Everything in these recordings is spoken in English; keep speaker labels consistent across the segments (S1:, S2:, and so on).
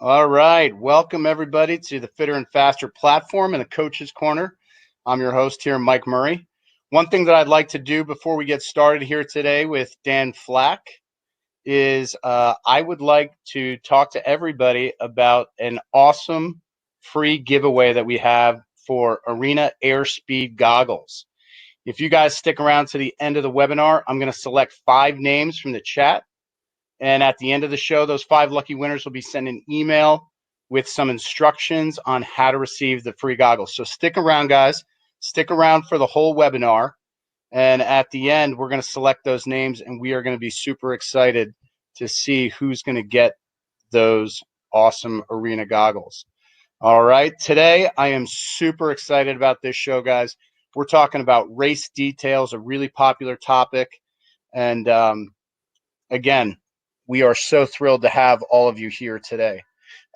S1: All right. Welcome, everybody, to the Fitter and Faster platform and the Coach's Corner. I'm your host here, Mike Murray. One thing that I'd like to do before we get started here today with Dan Flack is I would like to talk to everybody about an awesome free giveaway that we have for Arena Airspeed goggles. If you guys stick around to the end of the webinar, I'm going to select 5 names from the chat. And at the end of the show, those 5 lucky winners will be sent an email with some instructions on how to receive the free goggles. So stick around, guys. Stick around for the whole webinar. And at the end, we're going to select those names, and we are going to be super excited to see who's going to get those awesome Arena goggles. All right. Today, I am super excited about this show, guys. We're talking about race details, a really popular topic. And again, we are so thrilled to have all of you here today.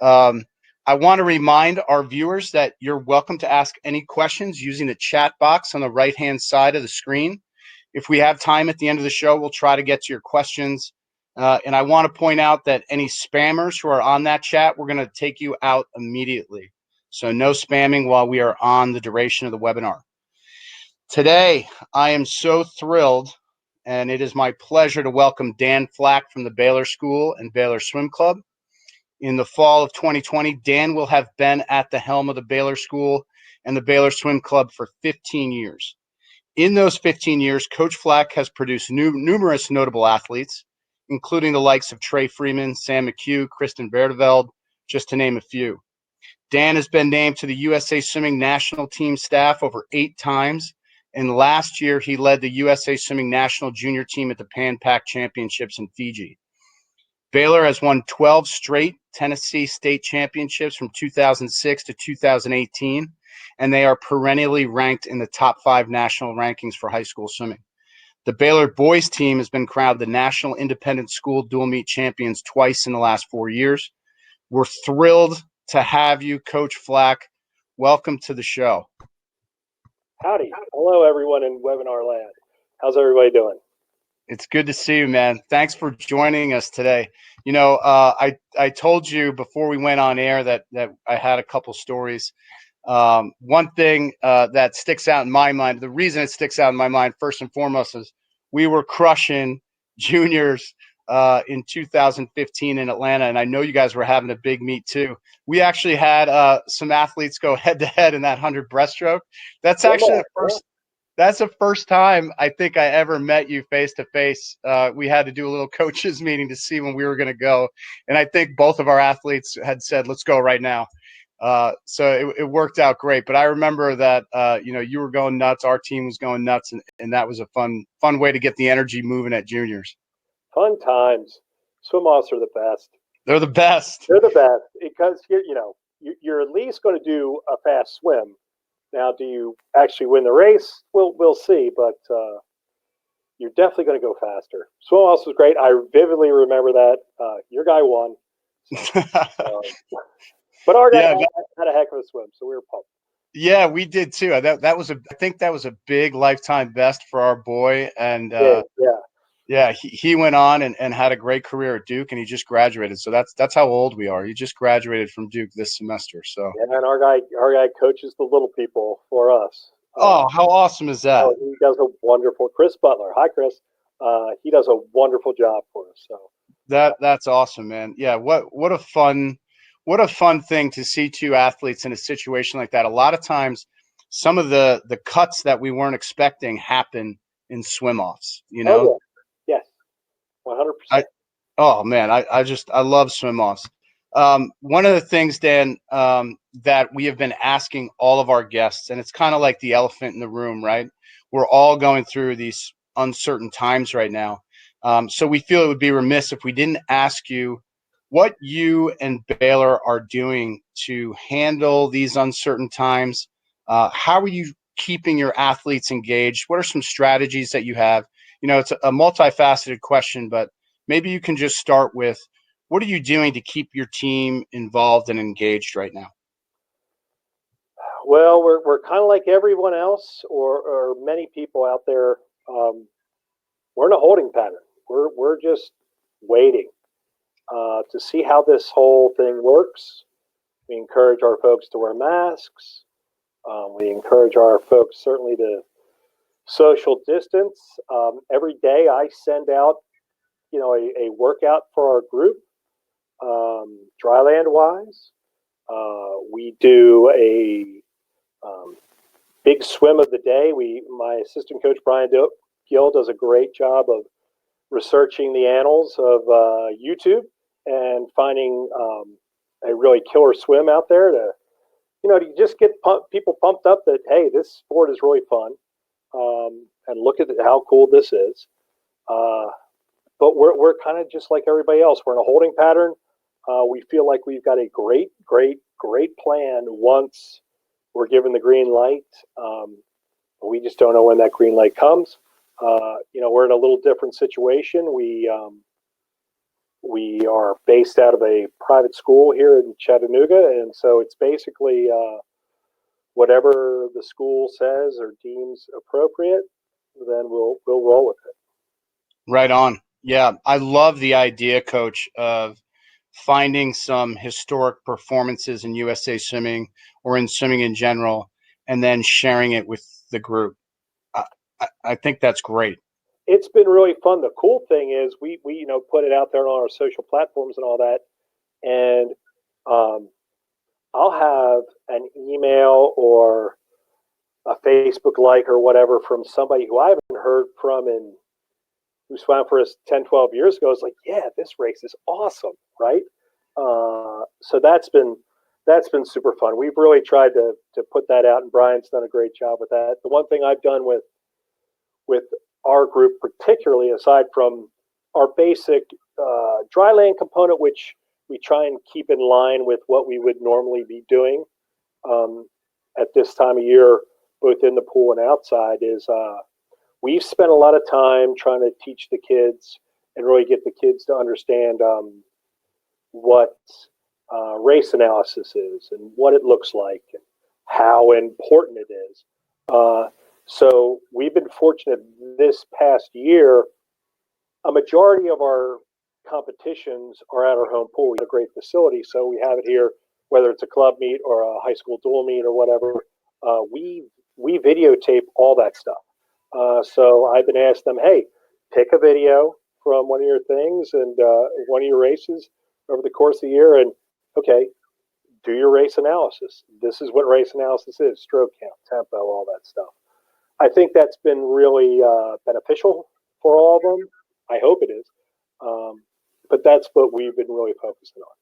S1: I want to remind our viewers that you're welcome to ask any questions using the chat box on the right-hand side of the screen. If we have time at the end of the show, we'll try to get to your questions. And I want to point out that any spammers who are on that chat, we're going to take you out immediately. So no spamming while we are on the duration of the webinar. Today, I am so thrilled, and it is my pleasure to welcome Dan Flack from the Baylor School and Baylor Swim Club. In the fall of 2020, Dan will have been at the helm of the Baylor School and the Baylor Swim Club for 15 years. In those 15 years, Coach Flack has produced numerous notable athletes, including the likes of Trey Freeman, Sam McHugh, Kristen Verdeveld, just to name a few. Dan has been named to the USA Swimming National Team staff over 8 times, and last year he led the USA Swimming National Junior Team at the Pan Pac Championships in Fiji. Baylor has won 12 straight Tennessee State Championships from 2006 to 2018, and they are perennially ranked in the top 5 national rankings for high school swimming. The Baylor boys team has been crowned the National Independent School Dual Meet Champions twice in the last 4 years. We're thrilled to have you, Coach Flack. Welcome to the show.
S2: Howdy. Hello, everyone in webinar land. How's everybody doing?
S1: It's good to see you, man. Thanks for joining us today. You know, I told you before we went on air that I had a couple stories. One thing that sticks out in my mind, the reason it sticks out in my mind first and foremost is we were crushing juniors in 2015 in Atlanta, and I know you guys were having a big meet too. We actually had some athletes go head to head in that 100 breaststroke. That's actually the first. That's the first time I think I ever met you face to face. We had to do a little coaches meeting to see when we were going to go, and I think both of our athletes had said, "Let's go right now." So it worked out great. But I remember that you were going nuts, our team was going nuts, and that was a fun way to get the energy moving at juniors.
S2: Fun times. Swim offs are the best.
S1: They're the best.
S2: They're the best because you're at least going to do a fast swim. Now, do you actually win the race? We'll see, but you're definitely going to go faster. Swim offs was great. I vividly remember that. Your guy won. So, but our guy had a heck of a swim, so we were pumped.
S1: Yeah, we did too. I think that was a big lifetime best for our boy, and he went on and had a great career at Duke, and he just graduated. So that's how old we are. He just graduated from Duke this semester. So
S2: yeah, and our guy coaches the little people for us.
S1: Oh, how awesome is that?
S2: He does a wonderful. Chris Butler, hi Chris. He does a wonderful job for us. So
S1: that's awesome, man. Yeah, what a fun thing to see 2 athletes in a situation like that. A lot of times, some of the cuts that we weren't expecting happen in swim offs. You know.
S2: Oh, yeah. Yes. 100%.
S1: Oh man, I love swim offs. One of the things, Dan, that we have been asking all of our guests, and it's kind of like the elephant in the room, right? We're all going through these uncertain times right now. So we feel it would be remiss if we didn't ask you what you and Baylor are doing to handle these uncertain times. How are you keeping your athletes engaged? What are some strategies that you have? You know, it's a multifaceted question, but maybe you can just start with, what are you doing to keep your team involved and engaged right now?
S2: Well, we're kind of like everyone else, or many people out there. We're in a holding pattern. We're just waiting. to see how this whole thing works. We encourage our folks to wear masks. We encourage our folks certainly to social distance. Every day I send out, a workout for our group, dryland wise. We do a big swim of the day. My assistant coach Brian Gill does a great job of researching the annals of YouTube and finding a really killer swim out there to just get people pumped up that, hey, this sport is really fun, and look at how cool this is. But we're kind of just like everybody else. We're in a holding pattern. We feel like we've got a great plan once we're given the green light. We just don't know when that green light comes. We're in a little different situation. We are based out of a private school here in Chattanooga, and so it's basically whatever the school says or deems appropriate, then we'll roll with it.
S1: Right on. Yeah, I love the idea, Coach, of finding some historic performances in USA Swimming or in swimming in general, and then sharing it with the group. I think that's great.
S2: It's been really fun. The cool thing is we put it out there on our social platforms and all that, and I'll have an email or a Facebook like or whatever from somebody who I haven't heard from who swam for us 10, 12 years ago. It's like, yeah, this race is awesome, right? So that's been super fun. We've really tried to put that out, and Brian's done a great job with that. The one thing I've done with our group, particularly aside from our basic dry land component, which we try and keep in line with what we would normally be doing at this time of year, both in the pool and outside, is we've spent a lot of time trying to teach the kids and really get the kids to understand what race analysis is and what it looks like and how important it is. So we've been fortunate this past year. A majority of our competitions are at our home pool. We have a great facility, so we have it here, whether it's a club meet or a high school dual meet or whatever. We videotape all that stuff. So I've been asking them, hey, pick a video from one of your things and one of your races over the course of the year, and okay, do your race analysis. This is what race analysis is: stroke count, tempo, all that stuff. I think that's been really beneficial for all of them. I hope it is. But that's what we've been really focusing on.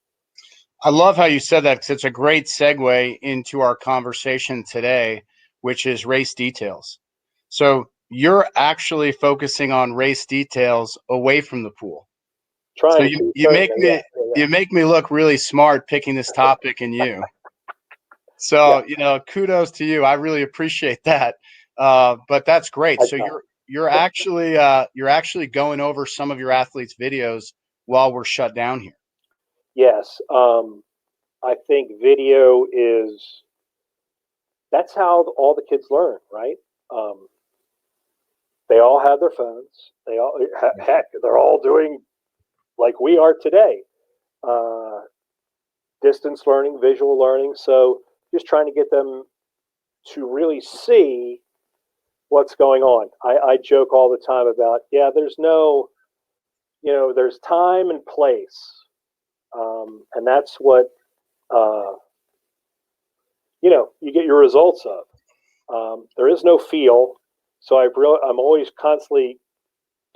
S1: I love how you said that, because it's a great segue into our conversation today, which is race details. So you're actually focusing on race details away from the pool.
S2: You
S1: make me look really smart picking this topic in you. So, kudos to you. I really appreciate that. But that's great. So you're actually going over some of your athletes' videos while we're shut down here.
S2: Yes. I think video that's how all the kids learn, right? They all have their phones. They're all doing like we are today. Distance learning, visual learning. So just trying to get them to really see what's going on. I joke all the time about, there's time and place. And that's what, you get your results of. There is no feel. So I'm always constantly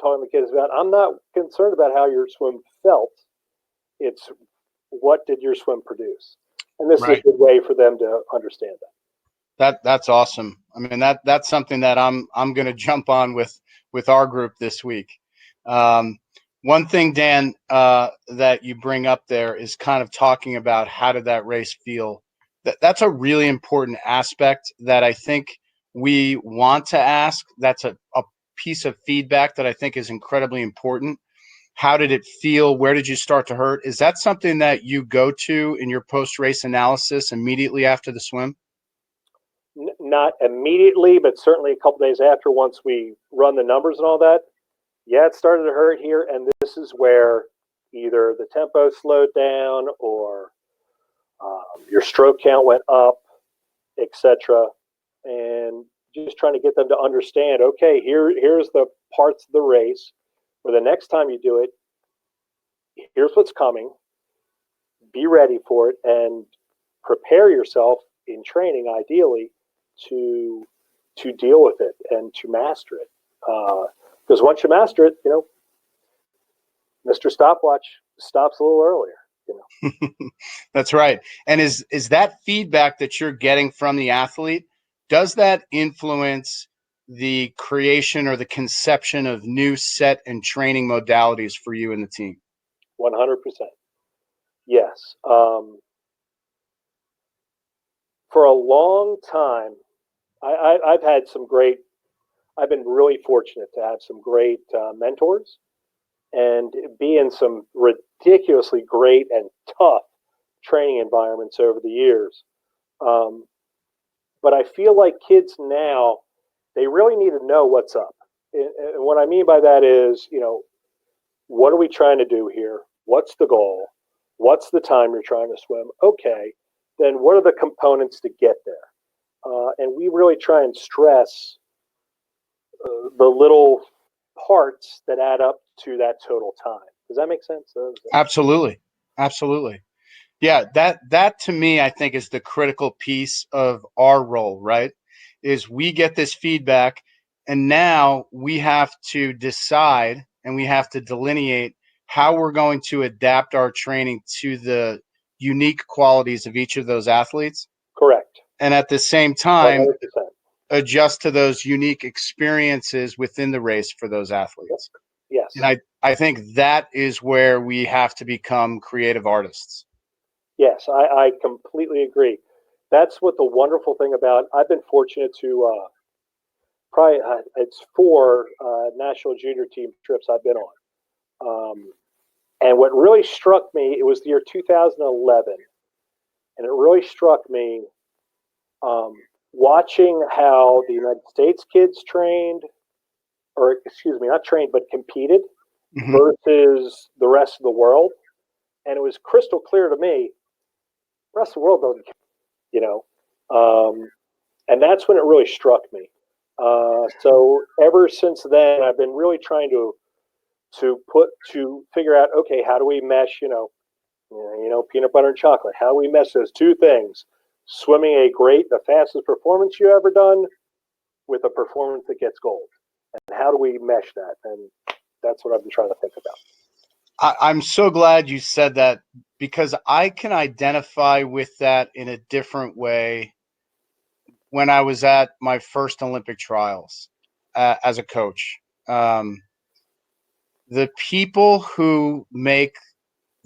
S2: talking to kids about, I'm not concerned about how your swim felt. It's what did your swim produce? And this is a good way for them to understand that.
S1: That's awesome. I mean, that's something that I'm going to jump on with our group this week. One thing, Dan, that you bring up there is kind of talking about how did that race feel. That's a really important aspect that I think we want to ask. That's a piece of feedback that I think is incredibly important. How did it feel? Where did you start to hurt? Is that something that you go to in your post-race analysis immediately after the swim?
S2: Not immediately, but certainly a couple days after, once we run the numbers and all that. Yeah, it started to hurt here, and this is where either the tempo slowed down or your stroke count went up, etc. And just trying to get them to understand, okay, here's the parts of the race where the next time you do it, here's what's coming. Be ready for it and prepare yourself in training, ideally, to deal with it and to master it. Because once you master it, Mr. Stopwatch stops a little earlier.
S1: That's right. And is that feedback that you're getting from the athlete, does that influence the creation or the conception of new set and training modalities for you and the team?
S2: 100%. Yes. For a long time, I've been really fortunate to have some great mentors and be in some ridiculously great and tough training environments over the years. But I feel like kids now, they really need to know what's up. And what I mean by that is, what are we trying to do here? What's the goal? What's the time you're trying to swim? Okay, then what are the components to get there? And we really try and stress the little parts that add up to that total time. Does that make sense?
S1: Absolutely. Absolutely. Yeah, that to me, I think, is the critical piece of our role, right? Is we get this feedback, and now we have to decide and we have to delineate how we're going to adapt our training to the unique qualities of each of those athletes.
S2: Correct.
S1: And at the same time,
S2: 100%.
S1: adjust to those unique experiences within the race for those athletes.
S2: Yes.
S1: And I think that is where we have to become creative artists.
S2: Yes, I completely agree. That's what the wonderful thing about, I've been fortunate to it's 4 national junior team trips I've been on. And what really struck me, it was the year 2011, and it really struck me watching how the United States kids trained, or excuse me, not trained, but competed versus the rest of the world. And it was crystal clear to me, the rest of the world doesn't care, and that's when it really struck me. So ever since then, I've been really trying to figure out, okay, how do we mesh, peanut butter and chocolate? How do we mesh those two things? Swimming the fastest performance you ever done with a performance that gets gold. And how do we mesh that? And that's what I've been trying to think about.
S1: I'm so glad you said that, because I can identify with that in a different way when I was at my first Olympic trials as a coach. The people who make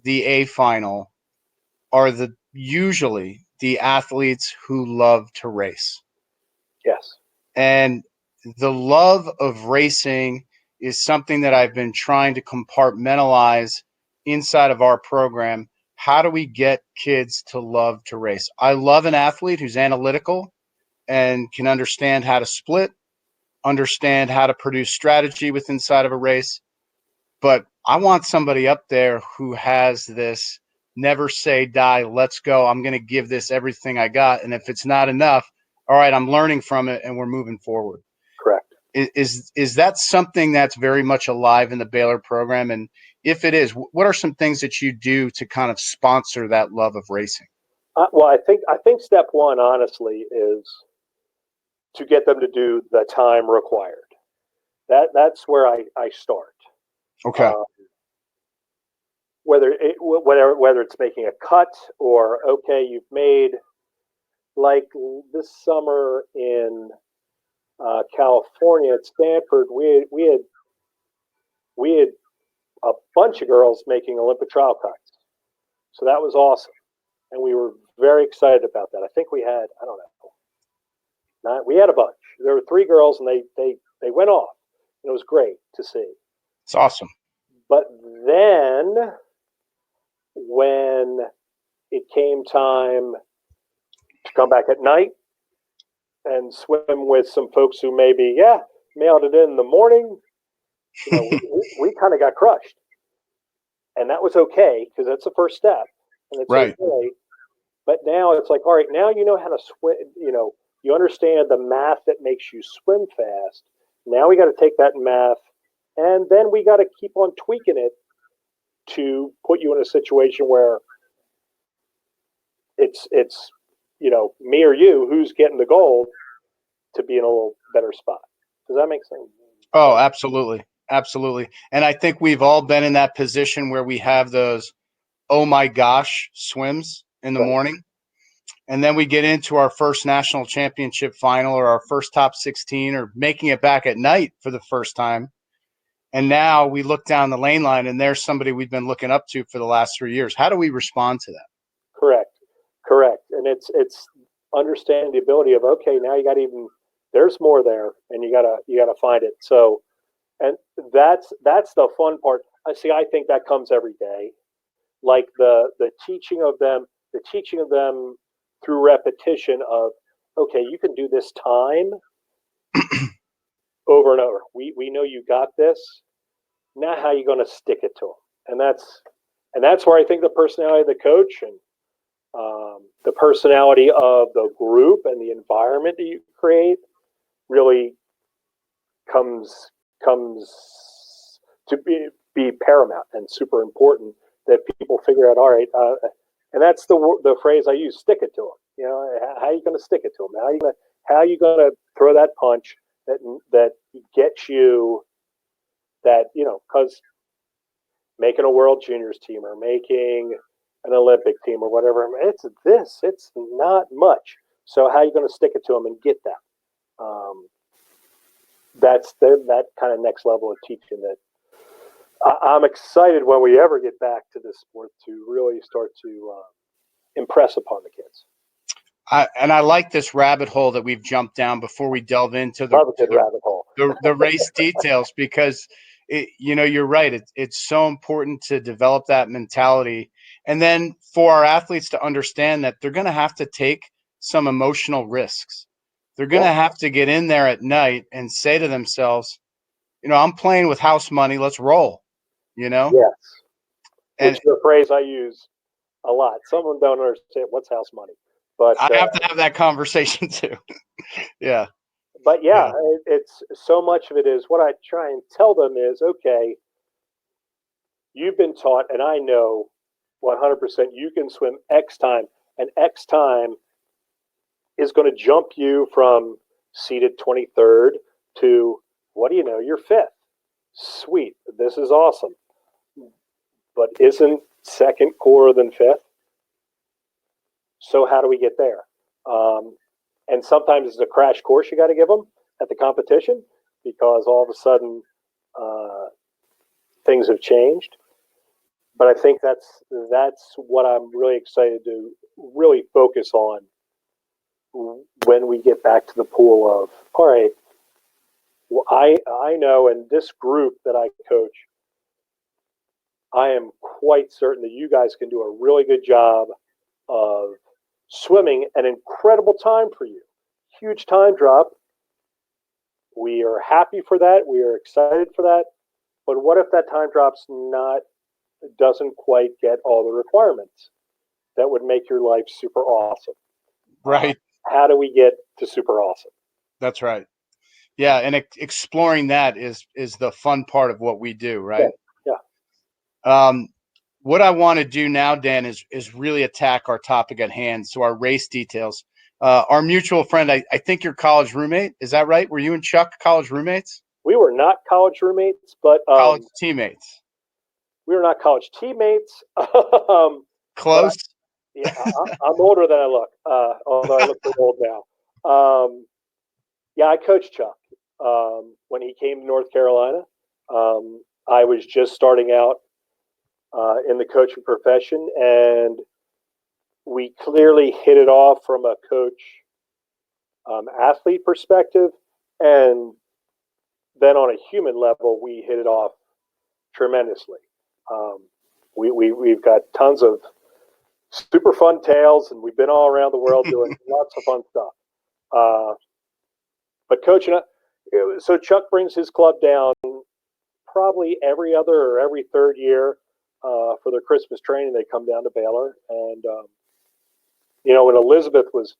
S1: the A final are usually the athletes who love to race.
S2: Yes.
S1: And the love of racing is something that I've been trying to compartmentalize inside of our program. How do we get kids to love to race? I love an athlete who's analytical and can understand how to split, understand how to produce strategy with inside of a race. But I want somebody up there who has this never say die, let's go. I'm going to give this everything I got. And if it's not enough, all right, I'm learning from it and we're moving forward.
S2: Correct.
S1: Is that something that's very much alive in the Baylor program? And if it is, what are some things that you do to kind of sponsor that love of racing?
S2: Well, I think step one, honestly, is to get them to do the time required. That's where I start.
S1: Okay.
S2: Whether it's making a cut or, okay, you've made, like this summer in California at Stanford, we had a bunch of girls making Olympic trial cuts. So that was awesome. And we were very excited about that. I think we had, I don't know, we had a bunch. There were 3 girls and they went off. And it was great to see.
S1: It's awesome.
S2: But then when it came time to come back at night and swim with some folks who maybe, mailed it in the morning, we kind of got crushed. And that was okay because that's the first step, and it's
S1: Right.
S2: okay. But now it's like, all right, now you know how to swim. You understand the math that makes you swim fast. Now we got to take that math, and then we got to keep on tweaking it to put you in a situation where it's me or you who's getting the gold to be in a little better spot. Does that make sense?
S1: Oh, absolutely. Absolutely. And I think we've all been in that position where we have those, oh my gosh, swims in the
S2: Right.
S1: morning. And then we get into our first national championship final or our first top 16 or making it back at night for the first time. And now we look down the lane line and there's somebody we've been looking up to for the last 3 years. How do we respond to that?
S2: Correct. And it's understanding the ability of, okay, now you got there's more there, and you gotta find it. So, and that's the fun part. I think that comes every day, like the teaching of them, through repetition of, okay, you can do this time over and over. We know you got this. Now, how are you going to stick it to them? And that's where I think the personality of the coach and the personality of the group and the environment that you create really comes to be paramount and super important, that people figure out, all right, and that's the phrase I use, stick it to them. How are you going to stick it to them? How are you going to throw that punch that gets you that, because making a world juniors team or making an Olympic team or whatever, it's not much. So how are you going to stick it to them and get that? That's that kind of next level of teaching that I'm excited when we ever get back to this sport to really start to impress upon the kids.
S1: I like this rabbit hole that we've jumped down before we delve into
S2: rabbit hole.
S1: the race details, because you're right. It's so important to develop that mentality, and then for our athletes to understand that they're going to have to take some emotional risks. They're going to have to get in there at night and say to themselves, I'm playing with house money. Let's roll.
S2: Yes,
S1: and
S2: which is a phrase I use a lot. Someone don't understand what's house money, but
S1: I have to have that conversation too. Yeah.
S2: But yeah, it's so much of it is what I try and tell them is, okay, you've been taught, and I know 100% you can swim X time, and X time is going to jump you from seated 23rd to, what do you know, you're fifth. Sweet. This is awesome. But isn't second cooler than fifth? So how do we get there? And sometimes it's a crash course you got to give them at the competition, because all of a sudden things have changed. But I think that's what I'm really excited to really focus on when we get back to the pool of, all right, well, I know, in this group that I coach, I am quite certain that you guys can do a really good job of swimming an incredible time for you. Huge time drop. We are happy for that. We are excited for that. But what if that time drop's doesn't quite get all the requirements that would make your life super awesome?
S1: Right.
S2: How do we get to super awesome?
S1: That's right. Yeah, and exploring that is the fun part of what we do, right?
S2: Yeah.
S1: What I want to do now, Dan, is really attack our topic at hand. So our race details. Our mutual friend, I think your college roommate, is that right? Were you and Chuck college roommates?
S2: We were not college roommates, but
S1: college teammates.
S2: We were not college teammates.
S1: Close.
S2: I'm older than I look, although I look pretty old now. Yeah, I coached Chuck when he came to North Carolina. I was just starting out in the coaching profession, and we clearly hit it off from a coach athlete perspective, and then on a human level, we hit it off tremendously. We've got tons of super fun tales, and we've been all around the world doing lots of fun stuff. But coaching, so Chuck brings his club down probably every other or every third year for their Christmas training. They come down to Baylor, and when Elizabeth was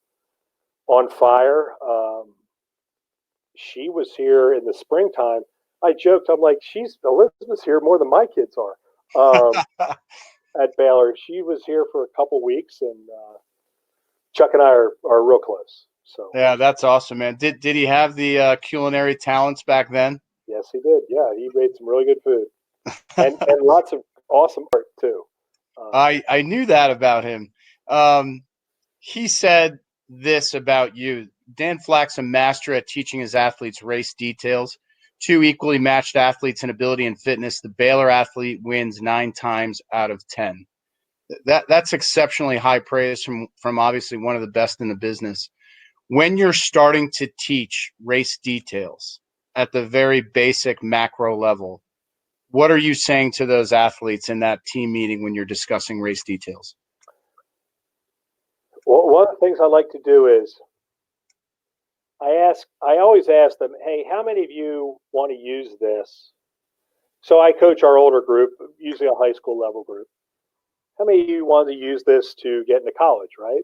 S2: on fire, she was here in the springtime. I joked, I'm like, Elizabeth's here more than my kids are at Baylor. She was here for a couple weeks, and Chuck and I are real close. So
S1: Yeah, that's awesome, man. Did he have the culinary talents back then?
S2: yes, he did. Yeah, he made some really good food and lots of awesome art too.
S1: I knew that about him. He said this about you. Dan Flack's a master at teaching his athletes race details. Two equally matched athletes in ability and fitness. The Baylor athlete wins 9 times out of 10. That's exceptionally high praise from obviously one of the best in the business. When you're starting to teach race details at the very basic macro level, what are you saying to those athletes in that team meeting when you're discussing race details?
S2: Well, one of the things I like to do is I always ask them, hey, how many of you want to use this? So I coach our older group, usually a high school level group. How many of you want to use this to get into college, right?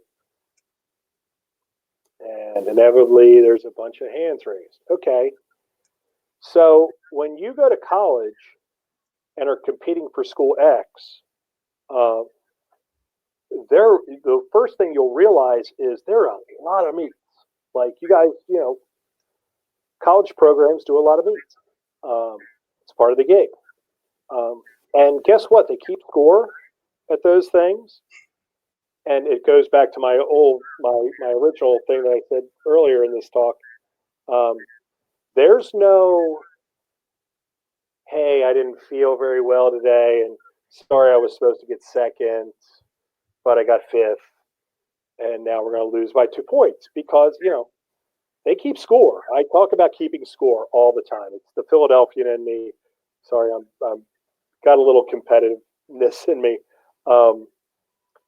S2: And inevitably, there's a bunch of hands raised. Okay. So when you go to college and are competing for school X, the first thing you'll realize is there are a lot of meets. Like you guys, college programs do a lot of meets. It's part of the gig. And guess what? They keep score at those things. And it goes back to my original thing that I said earlier in this talk. There's no, hey, I didn't feel very well today, and sorry, I was supposed to get second, but I got fifth, and now we're going to lose by 2 points because they keep score. I talk about keeping score all the time. It's the Philadelphian in me. Sorry, I'm got a little competitiveness in me.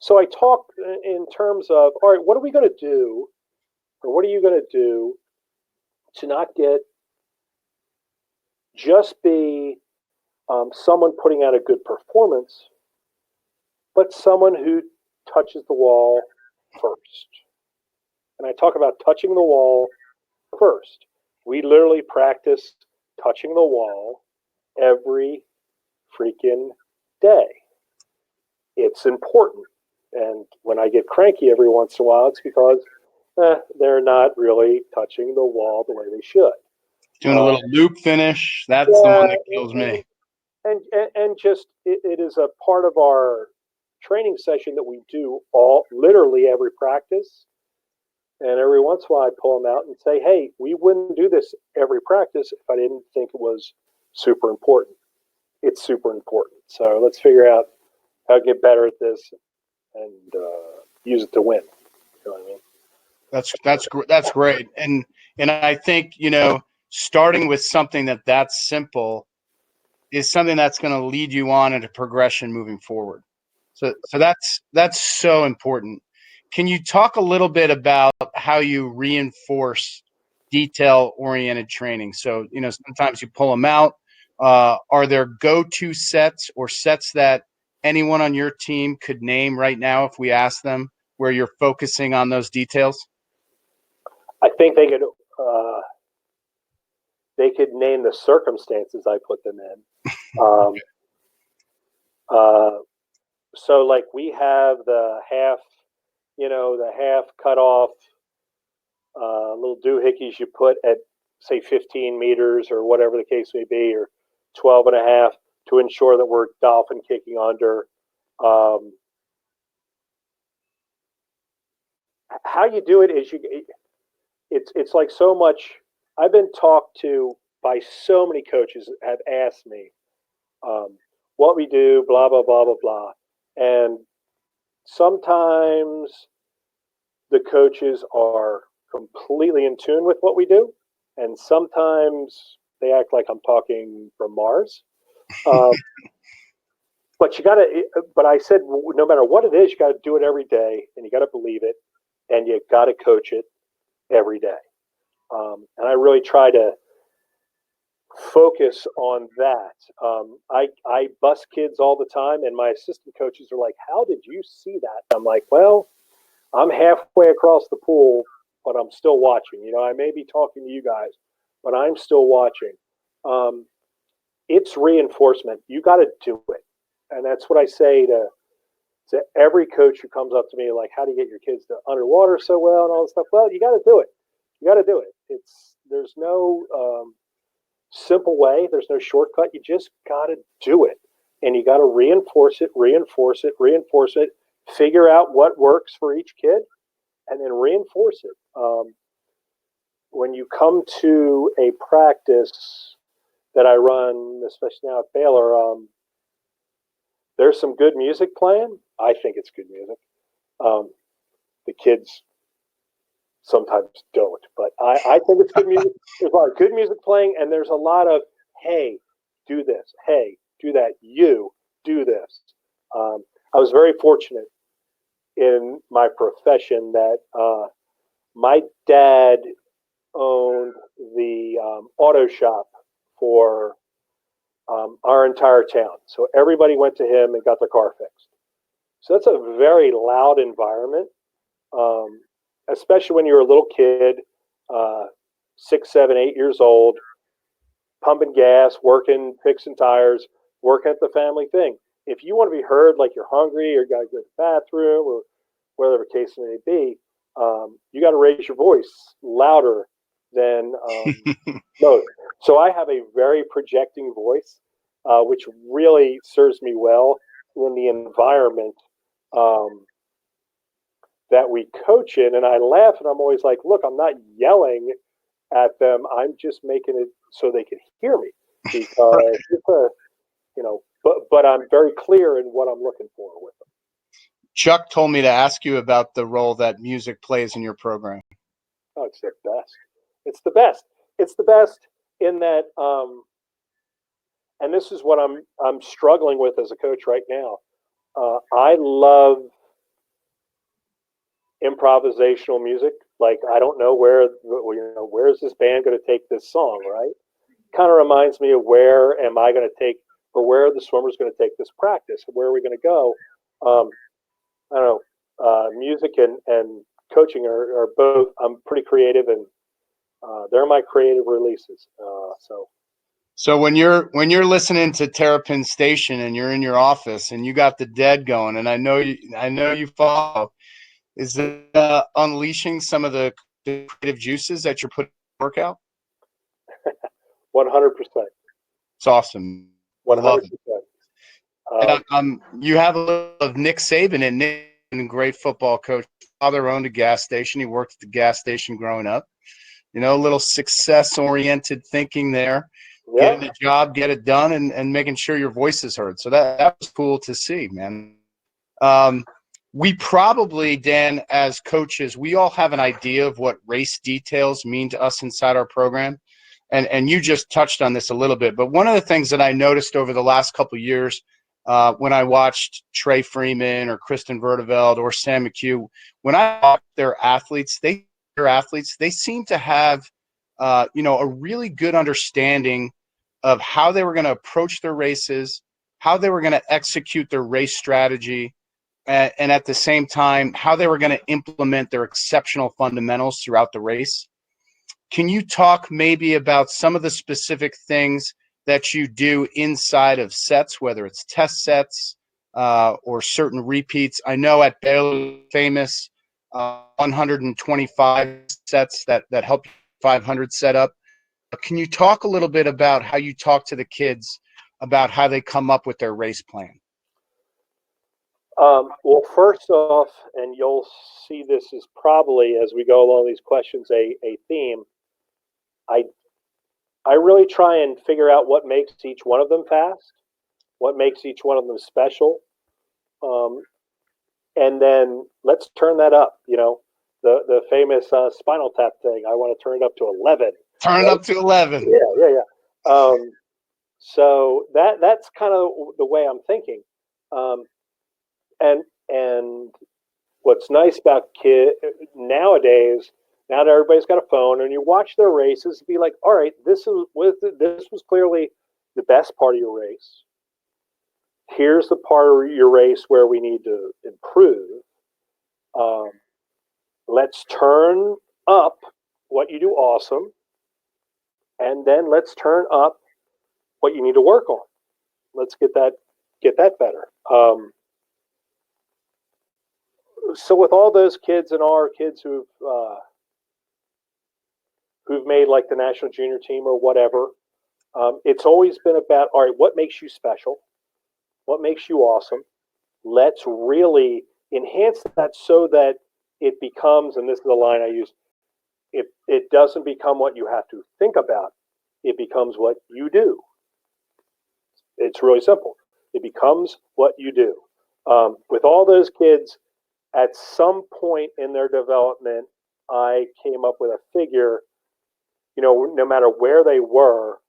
S2: So I talk in terms of, all right, what are we going to do, or what are you going to do to not just be someone putting out a good performance, but someone who touches the wall first. And I talk about touching the wall first. We literally practice touching the wall every freaking day. It's important. And when I get cranky every once in a while, it's because they're not really touching the wall the way they should.
S1: Doing a little loop finish. That's the one that kills me.
S2: And just it is a part of our training session that we do literally every practice. And every once in a while, I pull them out and say, hey, we wouldn't do this every practice if I didn't think it was super important. It's super important. So let's figure out how to get better at this and use it to win. You know what I mean?
S1: That's great. And I think, starting with something that's simple is something that's going to lead you on into progression moving forward. So that's so important. Can you talk a little bit about how you reinforce detail-oriented training? So, sometimes you pull them out. Are there go-to sets or sets that anyone on your team could name right now if we ask them where you're focusing on those details?
S2: I think they could name the circumstances I put them in. So like we have the half cut off little doohickeys you put at say 15 meters or whatever the case may be, or 12 and a half to ensure that we're dolphin kicking under. How you do it is it's like so much. I've been talked to by so many coaches have asked me what we do, blah, blah, blah, blah, blah. And sometimes the coaches are completely in tune with what we do. And sometimes they act like I'm talking from Mars. But I said, no matter what it is, you got to do it every day and you got to believe it and you got to coach it every day. And I really try to focus on that. I bus kids all the time, and my assistant coaches are like, "How did you see that?" I'm like, "Well, I'm halfway across the pool, but I'm still watching. I may be talking to you guys, but I'm still watching." Um, it's reinforcement. You got to do it, and that's what I say to every coach who comes up to me, like, "How do you get your kids to underwater so well and all this stuff?" Well, you got to do it. You got to do it. There's no simple way. There's no shortcut. You just got to do it, and you got to reinforce it, reinforce it, reinforce it. Figure out what works for each kid, and then reinforce it. When you come to a practice that I run, especially now at Baylor, there's some good music playing. I think it's good music. The kids sometimes don't, but I think it's good music. There's a lot of good music playing, and there's a lot of, "Hey, do this. Hey, do that. You do this." I was very fortunate in my profession that my dad owned the auto shop for our entire town. So everybody went to him and got their car fixed. So that's a very loud environment, especially when you're a little kid, 6, 7, 8 years old, pumping gas, working, fixing tires, working at the family thing. If you want to be heard like you're hungry or you got to go to the bathroom or whatever case it may be, you got to raise your voice louder than most. So I have a very projecting voice, which really serves me well in the environment that we coach in. And I laugh, and I'm always like, "Look, I'm not yelling at them. I'm just making it so they can hear me, because it's a, but I'm very clear in what I'm looking for with them."
S1: Chuck told me to ask you about the role that music plays in your program.
S2: Oh, it's the best. It's the best. It's the best in that, and this is what I'm struggling with as a coach right now. I love improvisational music. Like, I don't know where is this band going to take this song, right? Kind of reminds me of where am I going to take, or where are the swimmers going to take this practice? Where are we going to go? I don't know. Music and coaching are both. I'm pretty creative, and they're my creative releases.
S1: So when you're listening to Terrapin Station and you're in your office and you got the dead going, and I know you follow, is it unleashing some of the creative juices that you're putting in the workout?
S2: 100%.
S1: It's awesome.
S2: 100%.
S1: And you have a little of Nick Saban, and Nick, a great football coach. Father owned a gas station. He worked at the gas station growing up. A little success-oriented thinking there.
S2: Yeah.
S1: Getting a job, get it done, and making sure your voice is heard. So that was cool to see, man. We probably, Dan, as coaches, we all have an idea of what race details mean to us inside our program. And you just touched on this a little bit. But one of the things that I noticed over the last couple of years when I watched Trey Freeman or Kristen Verdeveld or Sam McHugh, when I watched their athletes, they seem to have a really good understanding of how they were going to approach their races, how they were going to execute their race strategy, and at the same time, how they were going to implement their exceptional fundamentals throughout the race. Can you talk maybe about some of the specific things that you do inside of sets, whether it's test sets or certain repeats? I know at Baylor, famous 125 sets that help 500 set up. Can you talk a little bit about how you talk to the kids about how they come up with their race plan?
S2: Well, first off, and you'll see this is probably, as we go along these questions, a theme. I really try and figure out what makes each one of them fast, what makes each one of them special, and then let's turn that up. The famous spinal tap thing. I want to turn it up to 11.
S1: Turn it up to 11.
S2: Yeah. So that's kind of the way I'm thinking. And what's nice about kids nowadays, Now that everybody's got a phone, and you watch their races, be like, all right, this was clearly the best part of your race. Here's the part of your race where we need to improve. Let's turn up what you do awesome, and then let's turn up what you need to work on. Let's get that better. So with all those kids and our kids who've made like the national junior team or whatever, it's always been about, all right, what makes you special? What makes you awesome? Let's really enhance that so that it becomes, and this is the line I use, it doesn't become what you have to think about. It becomes what you do. It's really simple. It becomes what you do. With all those kids, at some point in their development, I came up with a figure, no matter where they were,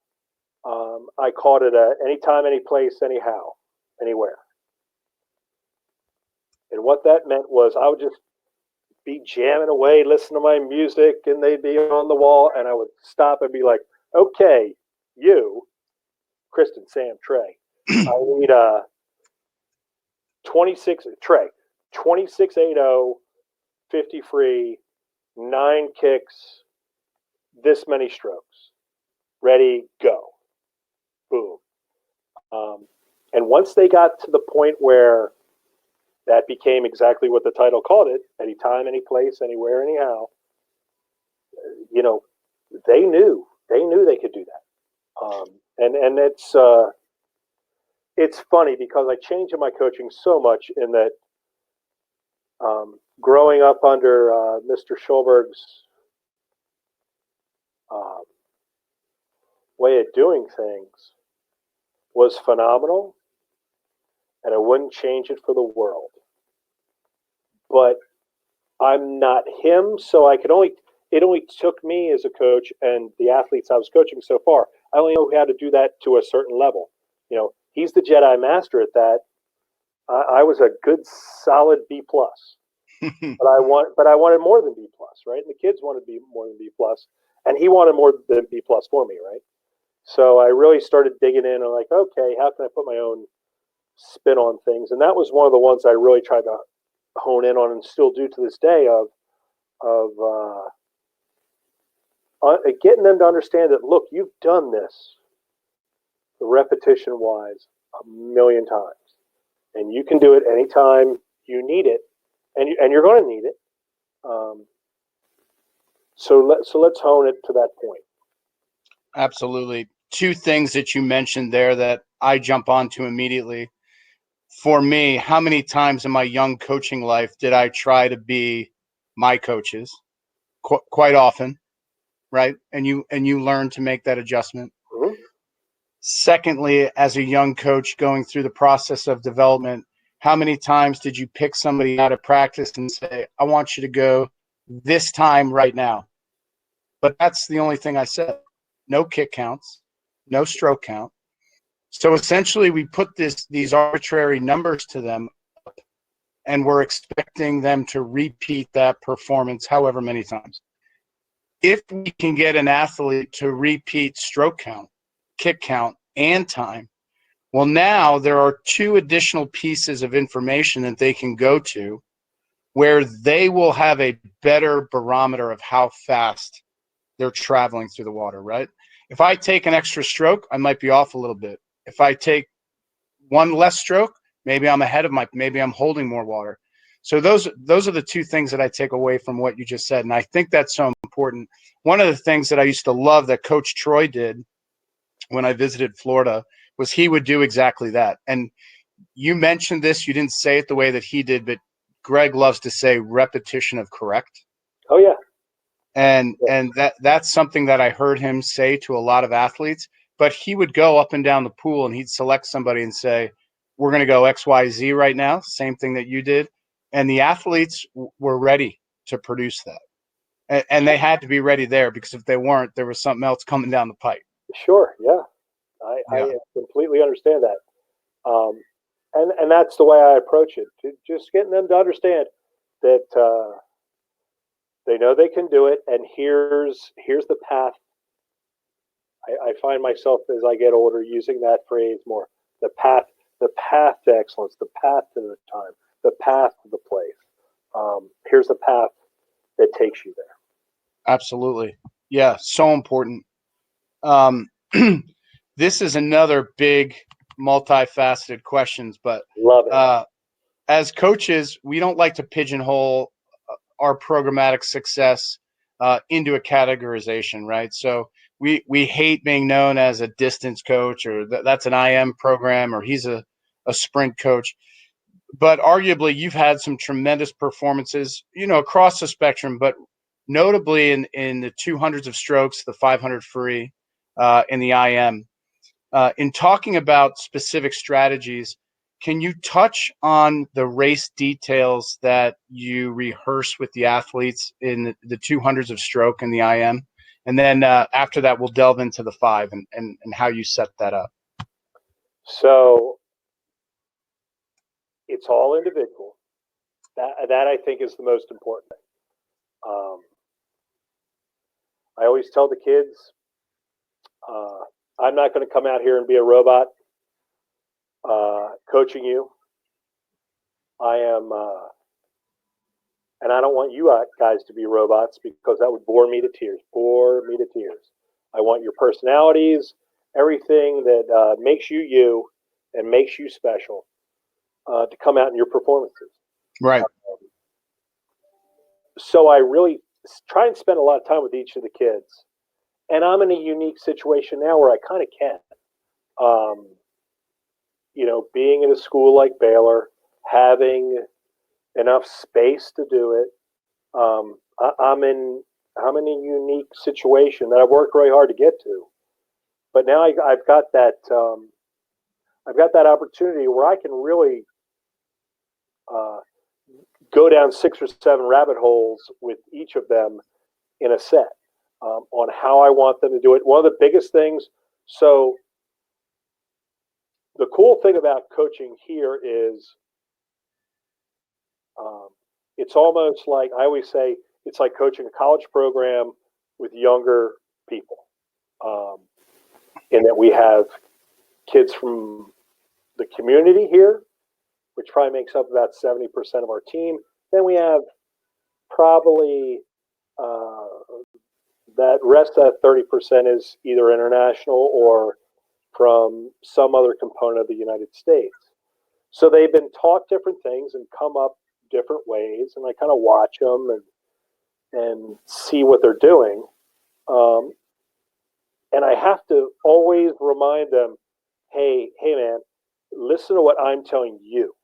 S2: I called it anytime, any place, anyhow, anywhere. And what that meant was I would just be jamming away, listen to my music, and they'd be on the wall, and I would stop and be like, okay, you, Kristen, Sam, Trey, I need 2680, 50 free, 9 kicks, this many strokes. Ready, go. Boom. And once they got to the point where that became exactly what the title called it, anytime, any place, anywhere, anyhow, they knew they could do that. And it's funny because I changed in my coaching so much in that growing up under Mr. Schulberg's way of doing things was phenomenal, and I wouldn't change it for the world. But I'm not him, so it only took me as a coach and the athletes I was coaching so far. I only know how to do that to a certain level. He's the Jedi Master at that. I was a good, solid B plus, but I wanted more than B plus, right? And the kids wanted to be more than B plus, and he wanted more than B plus for me, right? So I really started digging in and like, okay, how can I put my own spin on things? And that was one of the ones I really tried to hone in on and still do to this day of getting them to understand that, look, you've done this repetition wise a million times, and you can do it anytime you need it, and you're going to need it. So let's hone it to that point.
S1: Absolutely. 2 things that you mentioned there that I jump onto immediately. For me, how many times in my young coaching life did I try to be my coaches? Quite often, right? And you learn to make that adjustment.
S2: Mm-hmm.
S1: Secondly, as a young coach going through the process of development, how many times did you pick somebody out of practice and say, I want you to go this time right now? But that's the only thing I said. No kick counts, no stroke count. So essentially we put these arbitrary numbers to them, and we're expecting them to repeat that performance however many times. If we can get an athlete to repeat stroke count, kick count, and time, well, now there are 2 additional pieces of information that they can go to where they will have a better barometer of how fast they're traveling through the water, right? If I take an extra stroke, I might be off a little bit. If I take one less stroke, maybe I'm ahead of maybe I'm holding more water. So those are the 2 things that I take away from what you just said. And I think that's so important. One of the things that I used to love that Coach Troy did when I visited Florida was he would do exactly that. And you mentioned this, you didn't say it the way that he did, but Greg loves to say repetition of correct.
S2: Oh yeah.
S1: And that's something that I heard him say to a lot of athletes. But he would go up and down the pool and he'd select somebody and say, we're going to go XYZ right now. Same thing that you did. And the athletes were ready to produce that. And they had to be ready there, because if they weren't, there was something else coming down the pipe.
S2: Sure. Yeah. I completely understand that. And that's the way I approach it. Just getting them to understand that They know they can do it, and here's the path. I find myself as I get older using that phrase more. The path to excellence, the path to the time, the path to the place. Here's the path that takes you there.
S1: Absolutely. Yeah, so important. This is another big, multifaceted questions, but
S2: Love it.
S1: As coaches, we don't like to pigeonhole our programmatic success into a categorization, right? So we hate being known as a distance coach, or that's an IM program, or he's a sprint coach. But arguably, you've had some tremendous performances, across the spectrum, but notably in the 200s of strokes, the 500 free, in the IM. In talking about specific strategies, can you touch on the race details that you rehearse with the athletes in the 200s of stroke and the IM? And then after that, we'll delve into the 5 and how you set that up.
S2: So it's all individual. That I think is the most important thing. I always tell the kids, I'm not going to come out here and be a robot coaching you. I am, and I don't want you guys to be robots, because that would bore me to tears. I want your personalities, everything that makes you you and makes you special, to come out in your performances.
S1: Right.
S2: So I really try and spend a lot of time with each of the kids. And I'm in a unique situation now where I kind of can. Being in a school like Baylor, having enough space to do it. I'm in a unique situation that I've worked really hard to get to. But now I've got that opportunity where I can really go down 6 or 7 rabbit holes with each of them in a set, on how I want them to do it. One of the biggest things, so the cool thing about coaching here is, it's almost like, I always say, it's like coaching a college program with younger people, in that we have kids from the community here, which probably makes up about 70% of our team. Then we have probably that rest of that 30% is either international or from some other component of the United States. So they've been taught different things and come up different ways, and I kind of watch them and see what they're doing. And I have to always remind them, hey man, listen to what I'm telling you.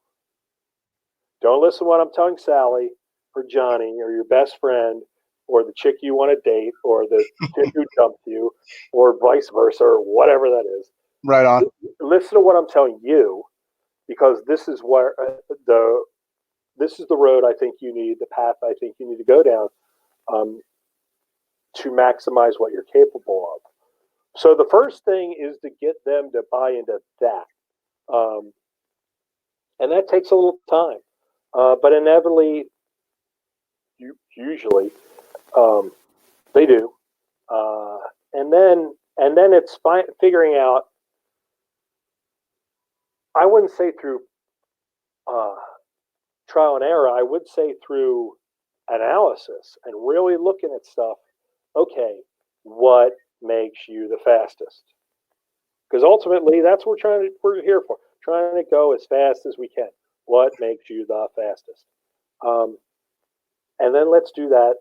S2: Don't listen to what I'm telling Sally or Johnny or your best friend or the chick you want to date or the kid who dumped you or vice versa or whatever that is.
S1: Right on.
S2: Listen to what I'm telling you, because this is where this is the road I think you need, the path I think you need to go down, to maximize what you're capable of. So the first thing is to get them to buy into that. And that takes a little time. But inevitably, usually, they do. And then it's figuring out, I wouldn't say through trial and error, I would say through analysis and really looking at stuff. Okay, what makes you the fastest? Because ultimately, that's what we're here for. Trying to go as fast as we can. What makes you the fastest? And then let's do that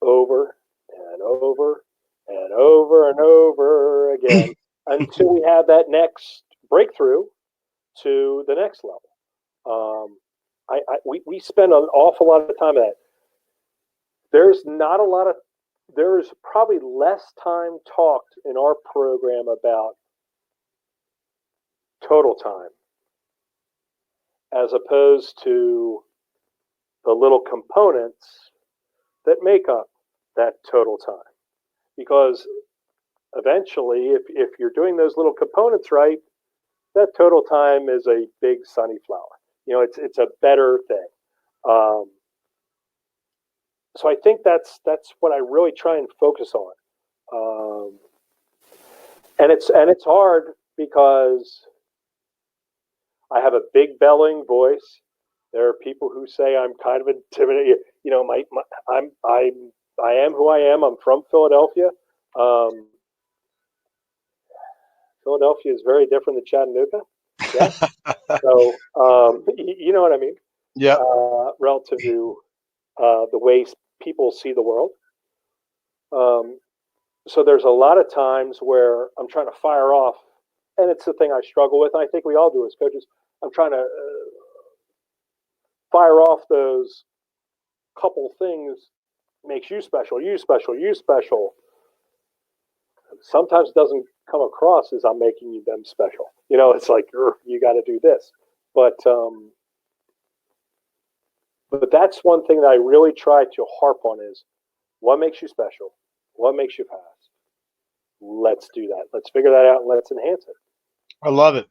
S2: over and over and over and over again until we have that next breakthrough to the next level. We spend an awful lot of time on that. There's probably less time talked in our program about total time as opposed to the little components that make up that total time. Because eventually, if you're doing those little components right, that total time is a big sunny flower. It's a better thing. so I think that's what I really try and focus on. And it's hard because I have a big belling voice. There are people who say I'm kind of intimidating. You know, I am who I am. I'm from Philadelphia. Um, Philadelphia is very different than Chattanooga. Yeah. So you know what I mean.
S1: Yep.
S2: Relative to the way people see the world. Um, so there's a lot of times where I'm trying to fire off, and it's the thing I struggle with. And I think we all do as coaches. I'm trying to fire off those couple things makes you special, you special, you special. Sometimes it doesn't come across as I'm making them special. You know, it's like you got to do this, but that's one thing that I really try to harp on is what makes you special, what makes you fast. Let's do that. Let's figure that out and let's enhance it.
S1: I love it.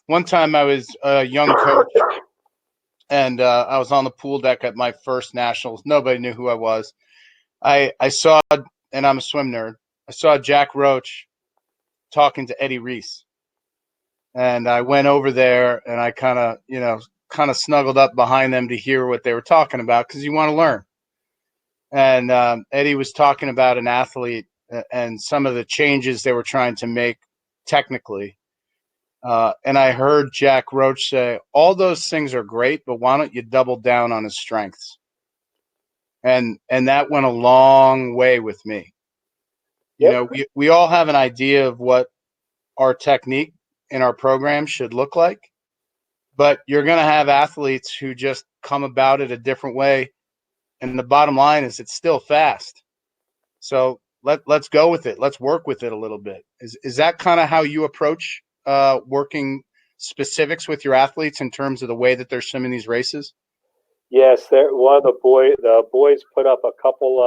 S1: One time I was a young coach and I was on the pool deck at my first nationals. Nobody knew who I was. I saw, and I'm a swim nerd, I saw Jack Roach talking to Eddie Reese. And I went over there and I kind of snuggled up behind them to hear what they were talking about because you want to learn. And Eddie was talking about an athlete and some of the changes they were trying to make technically. And I heard Jack Roach say, all those things are great, but why don't you double down on his strengths? And that went a long way with me. You know, we all have an idea of what our technique in our program should look like, but you're going to have athletes who just come about it a different way. And the bottom line is it's still fast. So let's go with it. Let's work with it a little bit. Is that kind of how you approach working specifics with your athletes in terms of the way that they're swimming these races?
S2: Yes, one of the boys put up a couple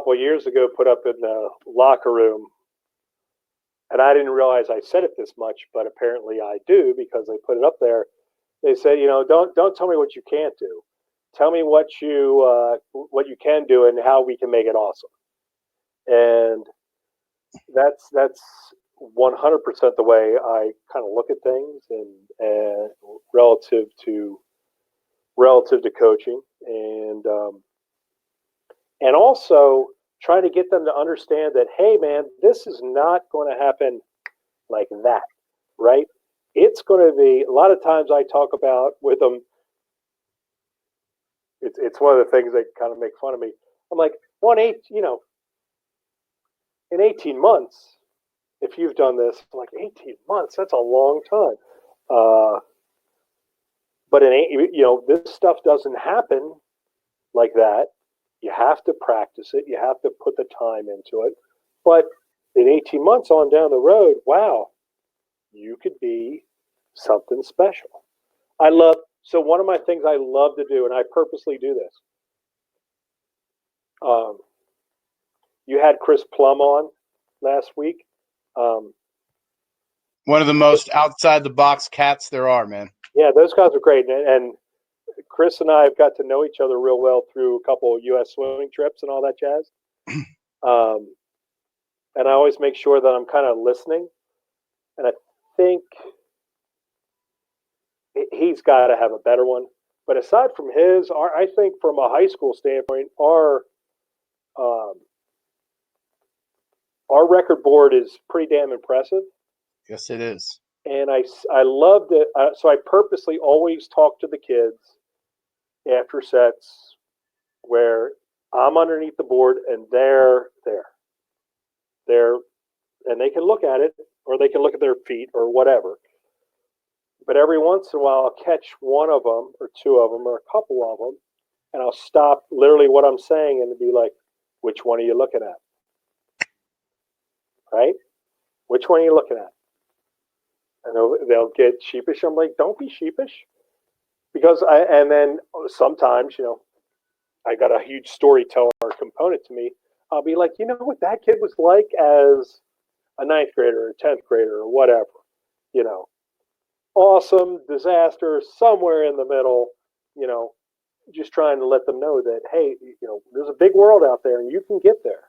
S2: of years ago, put up in the locker room, and I didn't realize I said it this much, but apparently I do because they put it up there. They say, you know, don't tell me what you can't do. Tell me what you can do and how we can make it awesome. And that's 100% the way I kind of look at things, and relative to coaching, and also trying to get them to understand that, hey, man, this is not going to happen like that, right? It's going to be a lot of times I talk about with them. It's one of the things they kind of make fun of me. I'm like, in 18 months, if you've done this, I'm like 18 months, that's a long time. But this stuff doesn't happen like that. You have to practice it. You have to put the time into it. But in 18 months on down the road, wow, you could be something special. So one of my things I love to do, and I purposely do this. You had Chris Plum on last week.
S1: One of the most outside the box cats there are, man.
S2: Yeah, those guys are great. And Chris and I have got to know each other real well through a couple of U.S. swimming trips and all that jazz. And I always make sure that I'm kind of listening. And I think he's got to have a better one. But aside from I think from a high school standpoint, our record board is pretty damn impressive.
S1: Yes, it is.
S2: And I loved it. So I purposely always talk to the kids after sets where I'm underneath the board and they're there. And they can look at it or they can look at their feet or whatever. But every once in a while, I'll catch one of them or two of them or a couple of them, and I'll stop literally what I'm saying and be like, which one are you looking at? Right? Which one are you looking at? And they'll get sheepish. I'm like, don't be sheepish. And then sometimes, I got a huge storyteller component to me. I'll be like, you know what that kid was like as a 9th grader or 10th grader or whatever, awesome, disaster, somewhere in the middle, just trying to let them know that, hey, there's a big world out there and you can get there.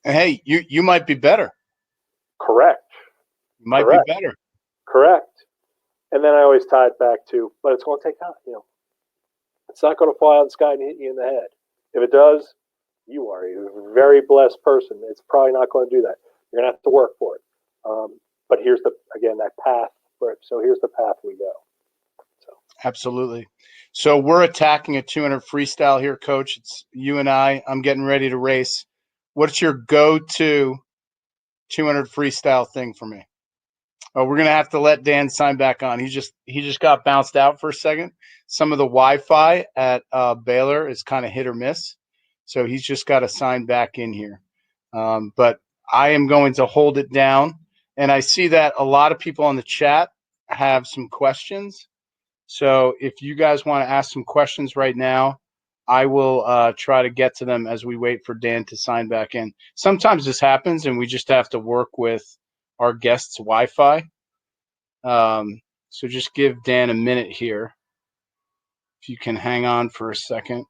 S1: Hey, you might be better.
S2: Correct.
S1: You might be better.
S2: Correct. And then I always tie it back to, but it's going to take time. It's not going to fly out of the sky and hit you in the head. If it does, you are a very blessed person. It's probably not going to do that. You're going to have to work for it. But here's that path. So here's the path we go. So
S1: absolutely. So we're attacking a 200 freestyle here, Coach. It's you and I. I'm getting ready to race. What's your go-to 200 freestyle thing for me? Oh, we're gonna have to let Dan sign back on. He just got bounced out for a second. Some of the Wi-Fi at Baylor is kind of hit or miss, so he's just got to sign back in here. But I am going to hold it down, and I see that a lot of people on the chat have some questions. So if you guys want to ask some questions right now, I will try to get to them as we wait for Dan to sign back in. Sometimes this happens, and we just have to work with our guest's Wi-Fi. So just give Dan a minute here. If you can hang on for a second.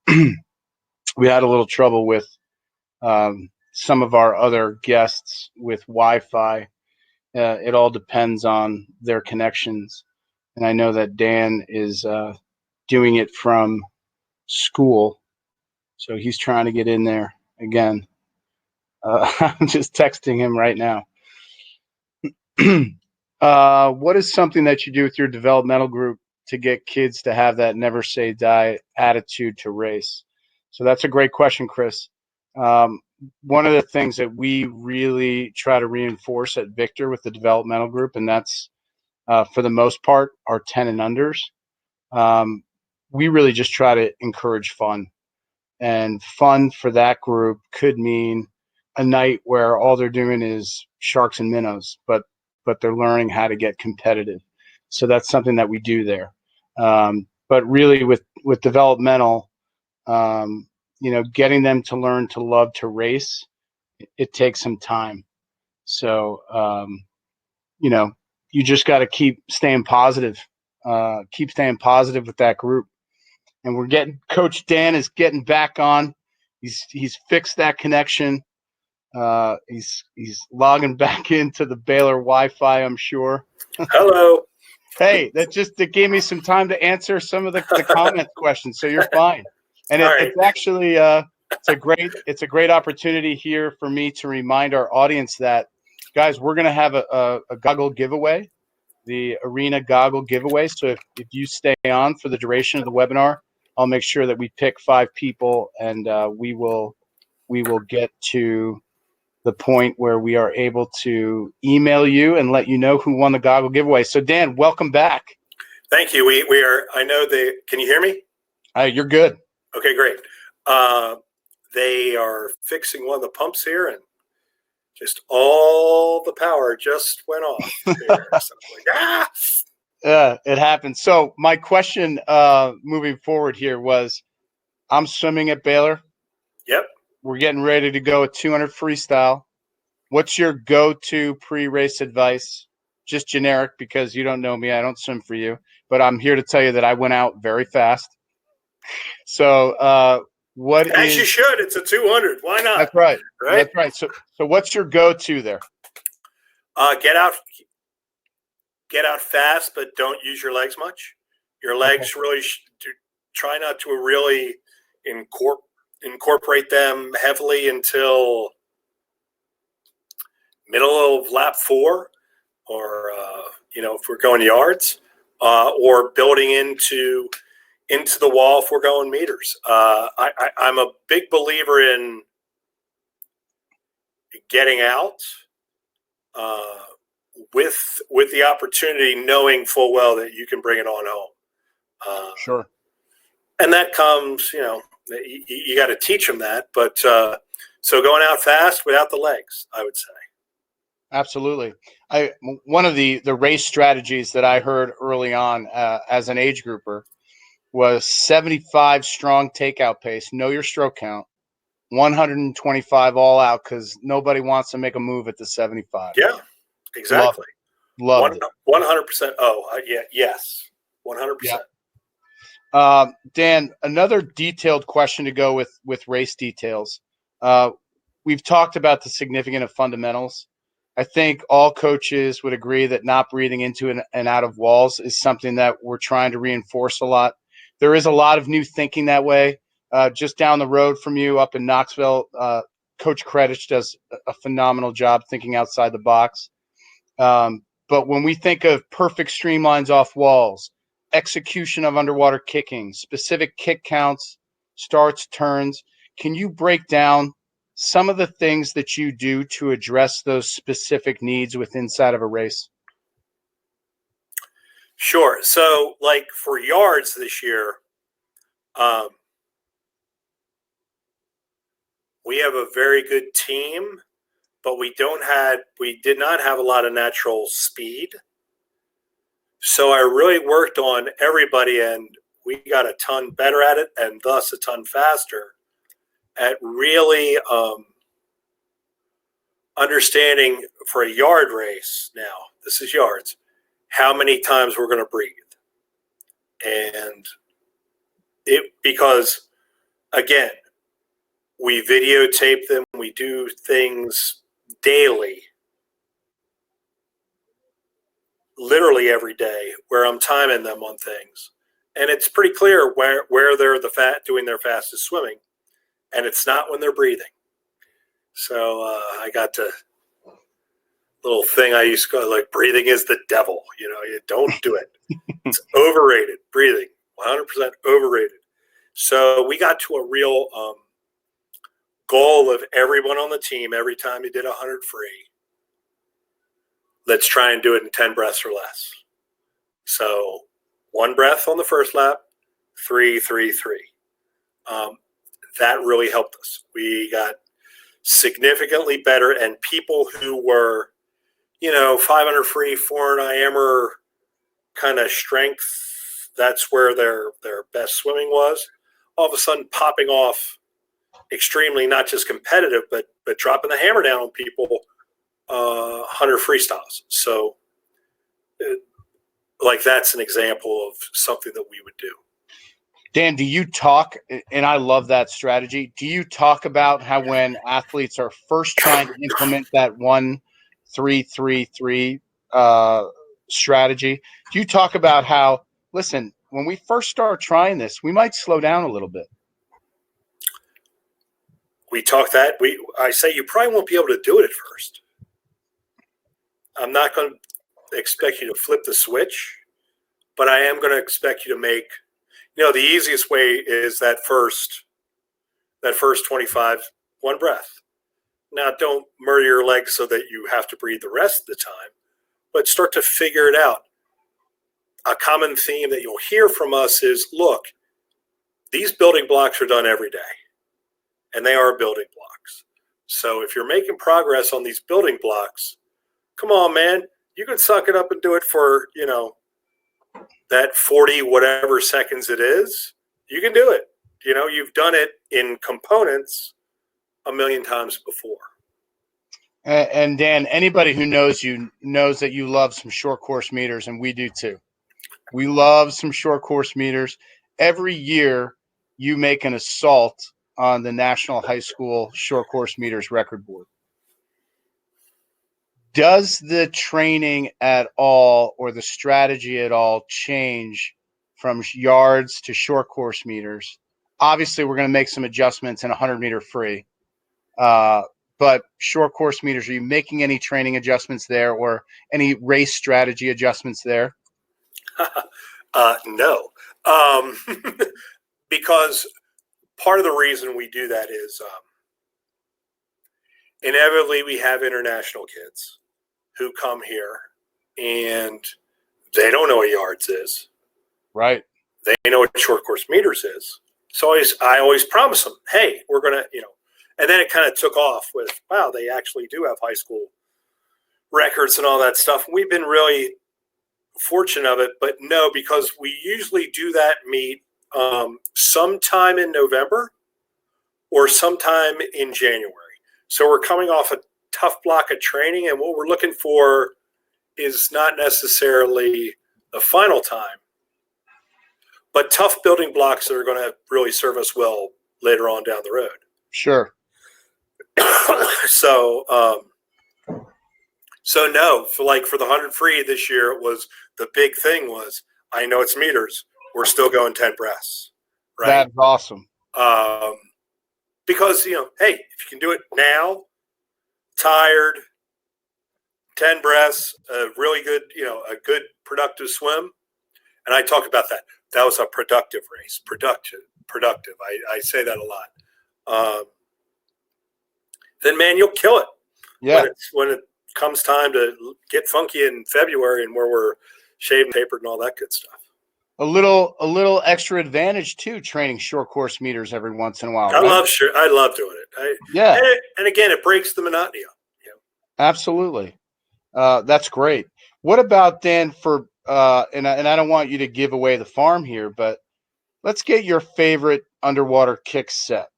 S1: We had a little trouble with some of our other guests with Wi-Fi. It all depends on their connections. And I know that Dan is doing it from school. So he's trying to get in there again. I'm just texting him right now. What is something that you do with your developmental group to get kids to have that never say die attitude to race? So that's a great question, Chris. One of the things that we really try to reinforce at Victor with the developmental group, and that's for the most part, our 10 and unders. We really just try to encourage fun. And fun for that group could mean a night where all they're doing is sharks and minnows, but they're learning how to get competitive. So that's something that we do there. But really with developmental, getting them to learn to love to race, it takes some time. So, you just got to keep staying positive with that group. And Coach Dan is getting back on. He's fixed that connection. He's logging back into the Baylor Wi-Fi, I'm sure.
S3: Hello.
S1: Hey, that gave me some time to answer some of the comment questions, so you're fine. And it's actually it's a great opportunity here for me to remind our audience that, guys, we're going to have a goggle giveaway, the arena goggle giveaway. So if you stay on for the duration of the webinar, I'll make sure that we pick 5 people, and we will get to the point where we are able to email you and let you know who won the goggle giveaway. So Dan, welcome back.
S3: Thank you. We are. I know they. Can you hear me?
S1: You're good.
S3: Okay, great. They are fixing one of the pumps here, and just all the power just went off here. So I'm like,
S1: it happened. So my question moving forward here was, I'm swimming at Baylor.
S3: Yep.
S1: We're getting ready to go at 200 freestyle. What's your go-to pre-race advice? Just generic, because you don't know me. I don't swim for you. But I'm here to tell you that I went out very fast. So
S3: As you should. It's a 200. Why not?
S1: That's right.
S3: Right?
S1: That's right. So what's your go-to there?
S3: Get out fast, but don't use your legs much. Your legs really try not to really incorporate them heavily until middle of lap 4, or if we're going yards, or building into the wall if we're going meters. I'm a big believer in getting out with the opportunity, knowing full well that you can bring it on home.
S1: Sure. And
S3: that comes, you got to teach them that. But so going out fast without the legs, I would say.
S1: Absolutely. One of the race strategies that I heard early on as an age grouper was 75 strong takeout pace, know your stroke count, 125 all out, because nobody wants to make a move at the 75.
S3: Yeah, exactly.
S1: Loved it.
S3: 100%. Oh, yeah, yes, 100%.
S1: Dan, another detailed question to go with race details. We've talked about the significance of fundamentals. I think all coaches would agree that not breathing into and out of walls is something that we're trying to reinforce a lot. There is a lot of new thinking that way. Just down the road from you up in Knoxville, Coach Kretich does a phenomenal job thinking outside the box. But when we think of perfect streamlines off walls, execution of underwater kicking, specific kick counts, starts, turns, can you break down some of the things that you do to address those specific needs within inside of a race?
S3: Sure. So, like for yards this year, we have a very good team, but we did not have a lot of natural speed. So I really worked on everybody, and we got a ton better at it, and thus a ton faster at really understanding for a yard race. Now, this is yards, how many times we're going to breathe. And because again, we videotape them, we do things daily, literally every day, where I'm timing them on things. And it's pretty clear where they're doing their fastest swimming. And it's not when they're breathing. So I got the little thing I used to go like, breathing is the devil. You don't do it. It's overrated. Breathing, 100% overrated. So we got to a real goal of everyone on the team. Every time you did 100 free, let's try and do it in 10 breaths or less. So 1 breath on the first lap, 3, 3, 3. That really helped us. We got significantly better, and people who were, 500 free, 4 IMer kind of strength, that's where their best swimming was, all of a sudden popping off extremely, not just competitive, but dropping the hammer down on people, 100 freestyles. So that's an example of something that we would do.
S1: Dan, do you talk, and I love that strategy, do you talk about how when athletes are first trying to implement that 1-3-3-3 strategy, do you talk about how, listen, when we first start trying this, we might slow down a little bit?
S3: We talk that. I say you probably won't be able to do it at first. I'm not going to expect you to flip the switch, but I am going to expect you to make, the easiest way is that first 25, 1 breath. Now, don't murder your legs so that you have to breathe the rest of the time, but start to figure it out. A common theme that you'll hear from us is, look, these building blocks are done every day, and they are building blocks. So if you're making progress on these building blocks, come on, man, you can suck it up and do it for, that 40 whatever seconds it is. You can do it. You've done it in components a million times before.
S1: And Dan, anybody who knows you knows that you love some short course meters, and we do too. We love some short course meters. Every year you make an assault on the National High School Short Course Meters record board. Does the training at all or the strategy at all change from yards to short course meters? Obviously, we're going to make some adjustments in 100-meter free. But short course meters, are you making any training adjustments there or any race strategy adjustments there?
S3: No. Because part of the reason we do that is inevitably we have international kids who come here and they don't know what yards is.
S1: Right.
S3: They know what short course meters is. So I always promise them, hey, we're going to, and then it kind of took off with, wow, they actually do have high school records and all that stuff. We've been really fortunate of it, but no, because we usually do that meet sometime in November or sometime in January. So we're coming off a tough block of training, and what we're looking for is not necessarily the final time. but tough building blocks that are going to really serve us well later on down the road.
S1: Sure.
S3: So no, for the 100 free this year, it was the big thing was, I know it's meters. We're still going 10 breaths, right?
S1: That's awesome.
S3: Because, hey, if you can do it now, tired, 10 breaths, a really good, a good productive swim. And I talk about that. That was a productive race. Productive. I say that a lot. Then, man, you'll kill it.
S1: Yeah.
S3: When it comes time to get funky in February and where we're shaved and tapered and all that good stuff.
S1: A little extra advantage too, training short course meters every once in a while.
S3: I love doing it. And again, it breaks the monotony up.
S1: Absolutely. That's great. What about then for and I don't want you to give away the farm here, but let's get your favorite underwater kick set.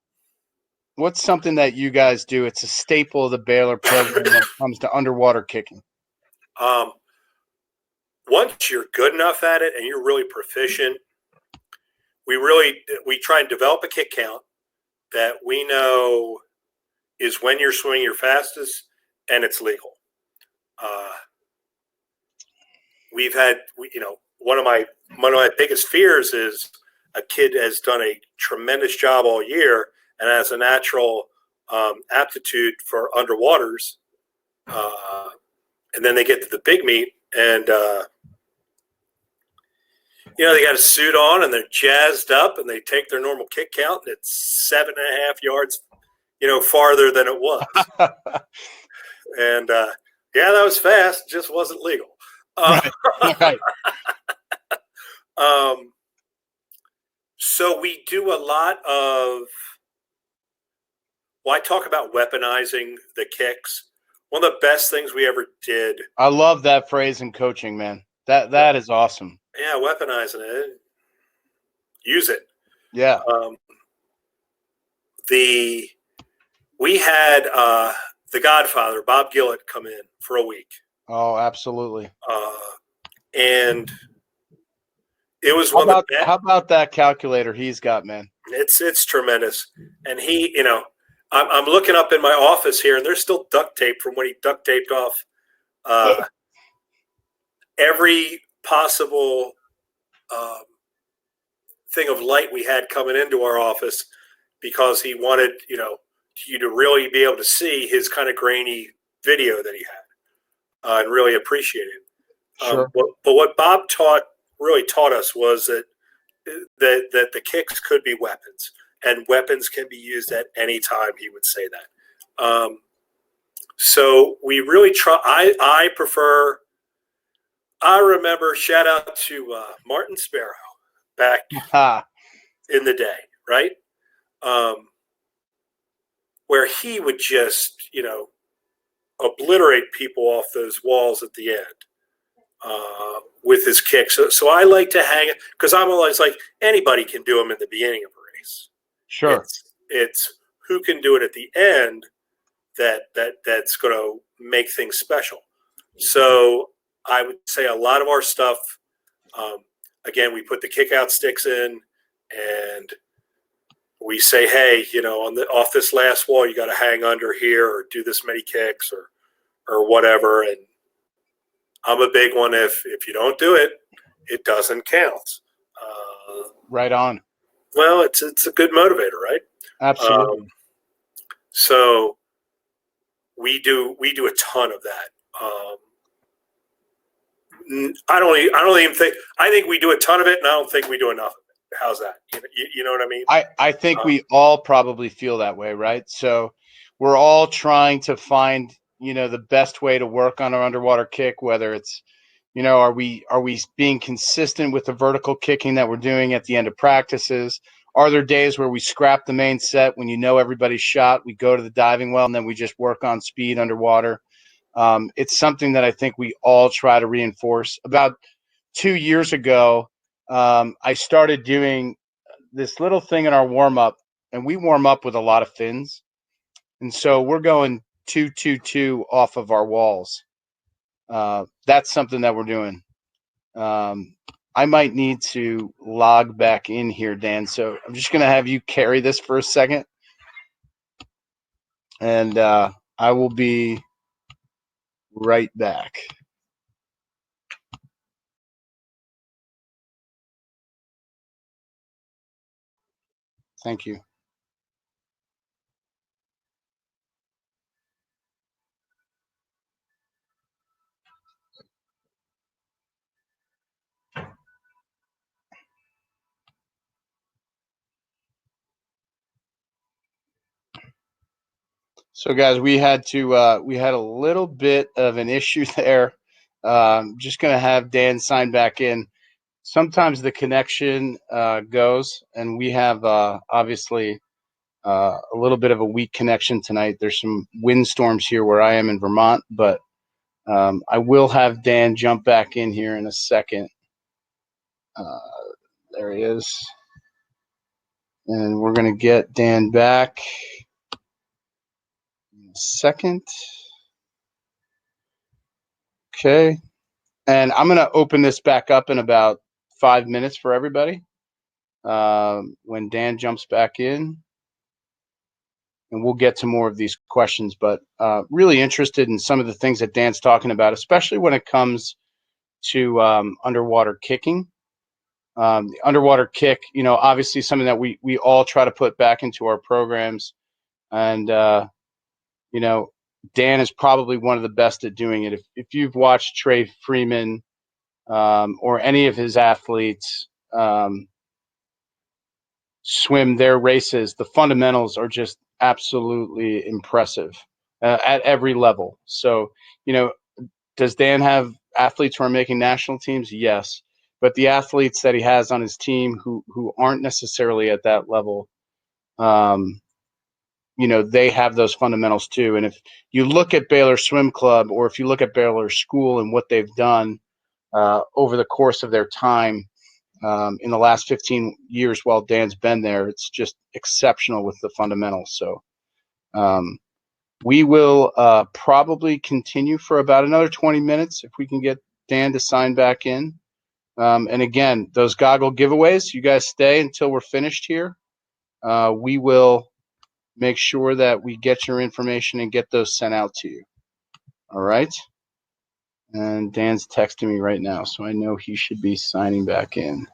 S1: What's something that you guys do? It's a staple of the Baylor program when it comes to underwater kicking.
S3: Once you're good enough at it and you're really proficient, we try and develop a kick count that we know is when you're swimming your fastest and it's legal. One of my biggest fears is a kid has done a tremendous job all year and has a natural aptitude for underwaters, and then they get to the big meet and they got a suit on and they're jazzed up and they take their normal kick count and it's 7.5 yards, farther than it was. And that was fast, just wasn't legal.
S1: Right.
S3: So we do a lot of. Well, I talk about weaponizing the kicks. One of the best things we ever did.
S1: I love that phrase in coaching, man. That is awesome.
S3: Yeah, weaponizing it. Use it.
S1: Yeah.
S3: We had the Godfather, Bob Gillett, come in for a week.
S1: Oh, absolutely.
S3: And it was
S1: how about that calculator he's got, man?
S3: It's tremendous. And he, I'm looking up in my office here, and there's still duct tape from when he duct taped off every possible thing of light we had coming into our office because he wanted, you to really be able to see his kind of grainy video that he had and really appreciate it.
S1: Sure.
S3: But what Bob really taught us was that the kicks could be weapons. And weapons can be used at any time, he would say that. So we really try. I remember, shout out to Martin Sparrow back in the day, right? Where he would just, obliterate people off those walls at the end with his kicks. So I like to hang it because I'm always like, anybody can do them in the beginning of a race.
S1: Sure.
S3: It's who can do it at the end that's going to make things special. So I would say a lot of our stuff, again, we put the kick out sticks in and we say, hey, off this last wall, you got to hang under here or do this many kicks or whatever. And I'm a big one. If you don't do it, it doesn't count.
S1: Right on.
S3: Well, it's a good motivator, right?
S1: Absolutely.
S3: So we do a ton of that. I don't even think. I think we do a ton of it, and I don't think we do enough of it. How's that? You know what I mean?
S1: I think we all probably feel that way, right? So we're all trying to find the best way to work on our underwater kick, whether it's are we being consistent with the vertical kicking that we're doing at the end of practices? Are there days where we scrap the main set when everybody's shot, we go to the diving well, and then we just work on speed underwater? It's something that I think we all try to reinforce. About 2 years ago, I started doing this little thing in our warm-up, and we warm up with a lot of fins. And so we're going 2-2-2 off of our walls. That's something that we're doing. I might need to log back in here, Dan. So I'm just going to have you carry this for a second. And I will be right back. Thank you. So, guys, we had a little bit of an issue there. Just going to have Dan sign back in. Sometimes the connection goes, and we have obviously a little bit of a weak connection tonight. There's some windstorms here where I am in Vermont, but I will have Dan jump back in here in a second. There he is. And we're going to get Dan back in a second. Okay. And I'm going to open this back up in about 5 minutes for everybody when Dan jumps back in. And we'll get to more of these questions, but really interested in some of the things that Dan's talking about, especially when it comes to underwater kicking. The underwater kick, obviously something that we all try to put back into our programs. And, Dan is probably one of the best at doing it. If you've watched Trey Freeman or any of his athletes swim their races, the fundamentals are just absolutely impressive at every level. So, does Dan have athletes who are making national teams? Yes. But the athletes that he has on his team who aren't necessarily at that level, they have those fundamentals too. And if you look at Baylor Swim Club, or if you look at Baylor School and what they've done over the course of their time in the last 15 years while Dan's been there, it's just exceptional with the fundamentals. So we will probably continue for about another 20 minutes if we can get Dan to sign back in. And again, those goggle giveaways, you guys stay until we're finished here. We will make sure that we get your information and get those sent out to you. All right. And Dan's texting me right now, so I know he should be signing back in.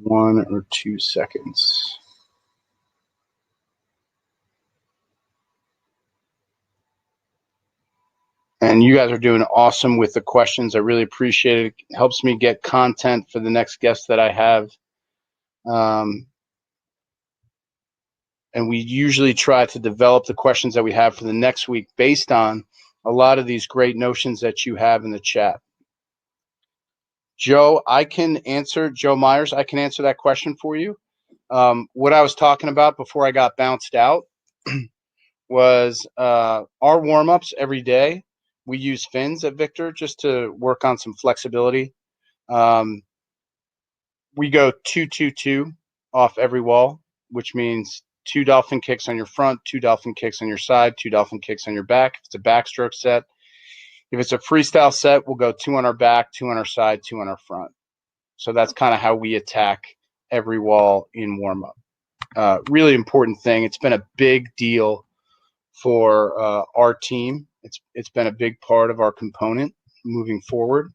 S1: 1 or 2 seconds. And you guys are doing awesome with the questions. I really appreciate it. It helps me get content for the next guest that I have. And we usually try to develop the questions that we have for the next week based on a lot of these great notions that you have in the chat. Joe Myers, I can answer that question for you. What I was talking about before I got bounced out was our warm-ups every day. We use fins at Victor just to work on some flexibility. We go 2-2-2 off every wall, which means 2 dolphin kicks on your front, 2 dolphin kicks on your side, 2 dolphin kicks on your back. If it's a backstroke set. If it's a freestyle set, we'll go 2 on our back, 2 on our side, 2 on our front. So that's kind of how we attack every wall in warm-up. Really important thing. It's been a big deal for our team. It's been a big part of our component moving forward.